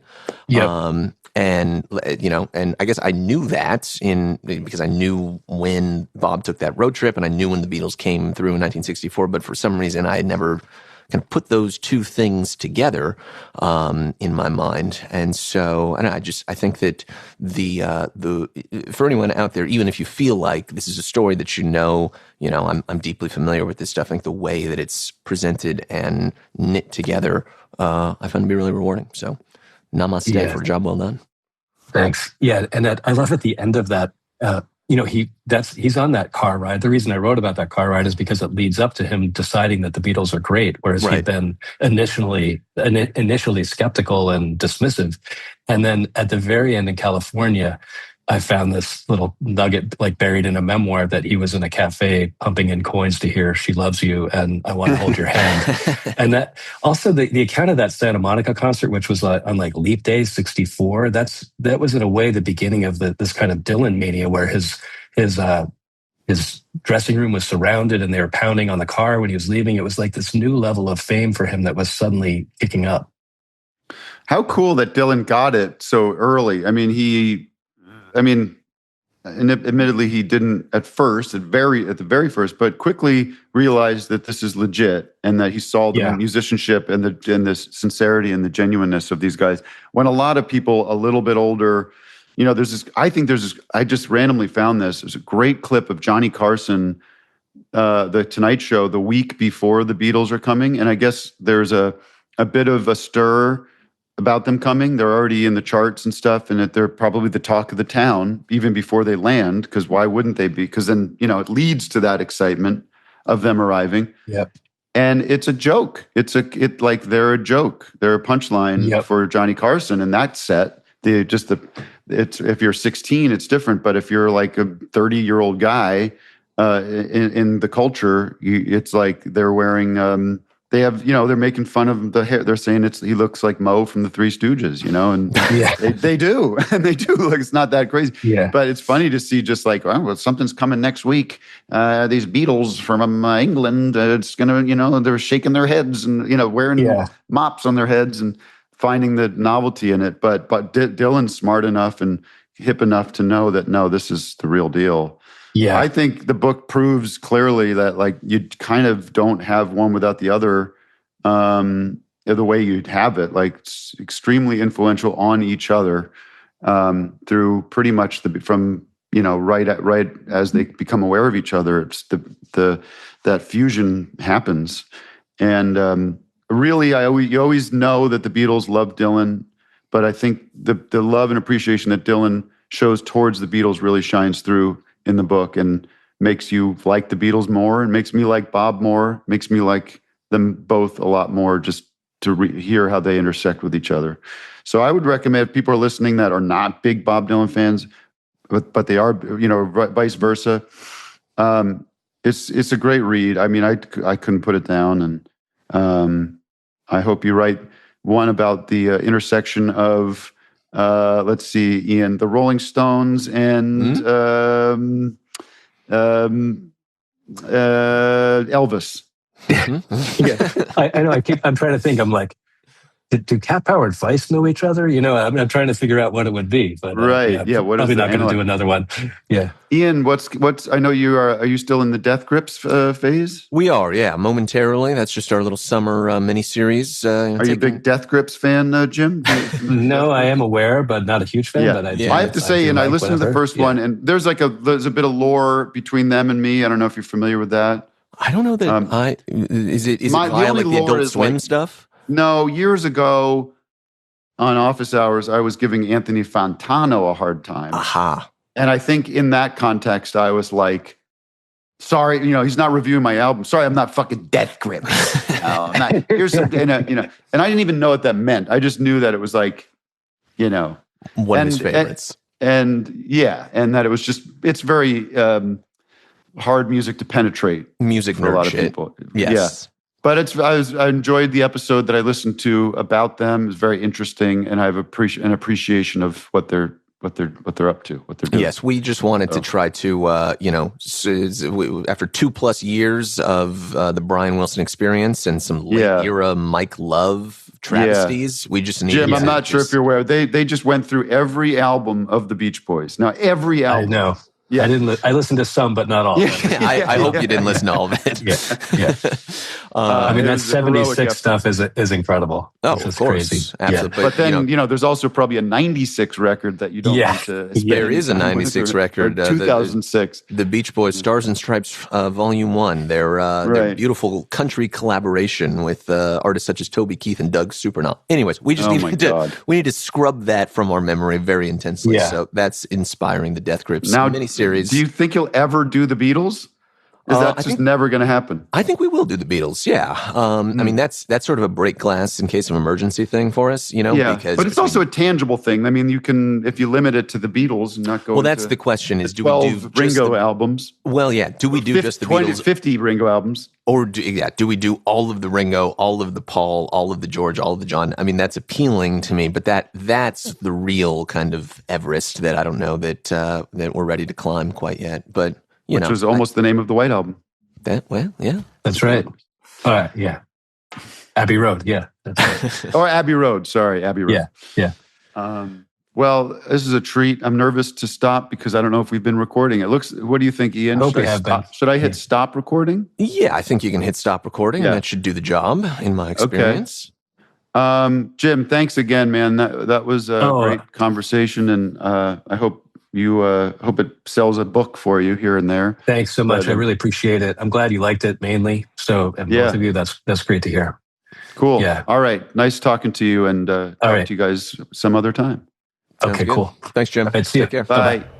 Yeah. And I guess I knew that because I knew when Bob took that road trip and I knew when the Beatles came through in 1964, but for some reason I had never kind of put those two things together in my mind. And so, and I think that the for anyone out there, even if you feel like this is a story that I'm deeply familiar with this stuff, I think the way that it's presented and knit together, I found to be really rewarding. So, namaste for a job well done. Thanks. Yeah, and I love at the end of that. He's on that car ride. The reason I wrote about that car ride is because it leads up to him deciding that the Beatles are great, whereas he'd been initially skeptical and dismissive. And then at the very end in California, I found this little nugget like buried in a memoir that he was in a cafe pumping in coins to hear "She Loves You" and "I Want to Hold Your Hand." And that also the account of that Santa Monica concert, which was on like Leap Day '64, that was in a way the beginning of this kind of Dylan mania, where his dressing room was surrounded and they were pounding on the car when he was leaving. It was like this new level of fame for him that was suddenly kicking up. How cool that Dylan got it so early. And admittedly, he didn't at the very first, but quickly realized that this is legit and that he saw the musicianship and the sincerity and the genuineness of these guys. When a lot of people a little bit older, I just randomly found this. There's a great clip of Johnny Carson, the Tonight Show, the week before the Beatles are coming. And I guess there's a bit of a stir about them coming. They're already in the charts and stuff, and that they're probably the talk of the town even before they land, because why wouldn't they be? Because then, it leads to that excitement of them arriving. Yep. And it's a joke. They're a joke. They're a punchline for Johnny Carson in that set. If you're 16, it's different. But if you're like a 30-year-old guy in the culture, it's like they're wearing. They have, they're making fun of the hair. They're saying he looks like Mo from the Three Stooges, and they do, and they do. Like, it's not that crazy, but it's funny to see just like, something's coming next week. These Beatles from England, it's gonna, they're shaking their heads and wearing mops on their heads and finding the novelty in it. But Dylan's smart enough and hip enough to know that no, this is the real deal. Yeah, I think the book proves clearly that like you kind of don't have one without the other, the way you'd have it. Like, it's extremely influential on each other through pretty much right as they become aware of each other. It's that fusion happens, and really, you always know that the Beatles love Dylan, but I think the love and appreciation that Dylan shows towards the Beatles really shines through in the book and makes you like the Beatles more, and makes me like Bob more, makes me like them both a lot more, just to hear how they intersect with each other. So I would recommend, if people are listening that are not big Bob Dylan fans, but they are, vice versa, it's a great read. I mean, I couldn't put it down, and I hope you write one about the intersection of let's see, Ian, the Rolling Stones and Elvis. I know. I'm trying to think. I'm like, do Cat Power and Feist know each other? I'm trying to figure out what it would be, but right. What probably is not going to do another one. Yeah. Ian, what's? I know are you still in the Death Grips phase? We are, yeah, momentarily. That's just our little summer miniseries. Are you a big Death Grips fan, Jim? No, I am aware, but not a huge fan. Yeah. But I have to say, and I listened to the first one, and there's a bit of lore between them and me. I don't know if you're familiar with that. I don't know that is it via like the Adult Swim stuff? No, years ago on office hours, I was giving Anthony Fantano a hard time. Aha. And I think in that context, I was like, sorry, he's not reviewing my album. Sorry, I'm not fucking Death Grips. I'm not. Here's some, and I didn't even know what that meant. I just knew that it was like, one of his favorites. And that it was it's very hard music to penetrate. Music for a lot of people. Yes. Yeah. But I enjoyed the episode that I listened to about them. It was very interesting, and I have an appreciation of what they're up to, what they're doing. Yes, we just wanted to try to, after 2+ years of the Brian Wilson experience and some late era Mike Love travesties, we just needed. Jim, I'm not sure if you're aware. They just went through every album of the Beach Boys. Now every album. I know. Yeah. I listened to some, but not all. I hope you didn't listen to all of it. That 76 stuff is incredible. Oh, of course. Crazy. Absolutely. But then, there's also probably a 96 record that you don't want to spend. There is a 96 record. 2006. The Beach Boys, Stars and Stripes, Volume 1. Their beautiful country collaboration with artists such as Toby Keith and Doug Supernaut. Anyways, we just need to scrub that from our memory very intensely. Yeah. So that's inspiring the Death Grips miniseries. Do you think you'll ever do the Beatles? Is that just never going to happen? I think we will do the Beatles. Yeah. I mean, that's sort of a break glass in case of emergency thing for us, Yeah, but it's also a tangible thing. I mean, you can, if you limit it to the Beatles and not go. Well, that's the question: is do 12 we do Ringo albums? Well, yeah. Do we do just the Beatles? 50 Ringo albums? Or do we do all of the Ringo, all of the Paul, all of the George, all of the John? I mean, that's appealing to me, but that's the real kind of Everest that I don't know that we're ready to climb quite yet. But which was almost the name of the White Album. That's right. Yeah, Abbey Road. Yeah, that's right. Or Abbey Road. Sorry, Abbey Road. Yeah. Well, this is a treat. I'm nervous to stop because I don't know if we've been recording. What do you think, Ian? Should I hit stop recording? Yeah, I think you can hit stop recording. Yeah. That should do the job, in my experience. Okay. Jim, thanks again, man. That was a great conversation, and I hope it sells a book for you here and there. Thanks so much. I really appreciate it. I'm glad you liked it mainly. So, and both of you, that's great to hear. Cool. Yeah. All right. Nice talking to you, and talk to you guys some other time. Okay, cool. Thanks, Jim. All right, see you. Take care. Bye. Bye-bye.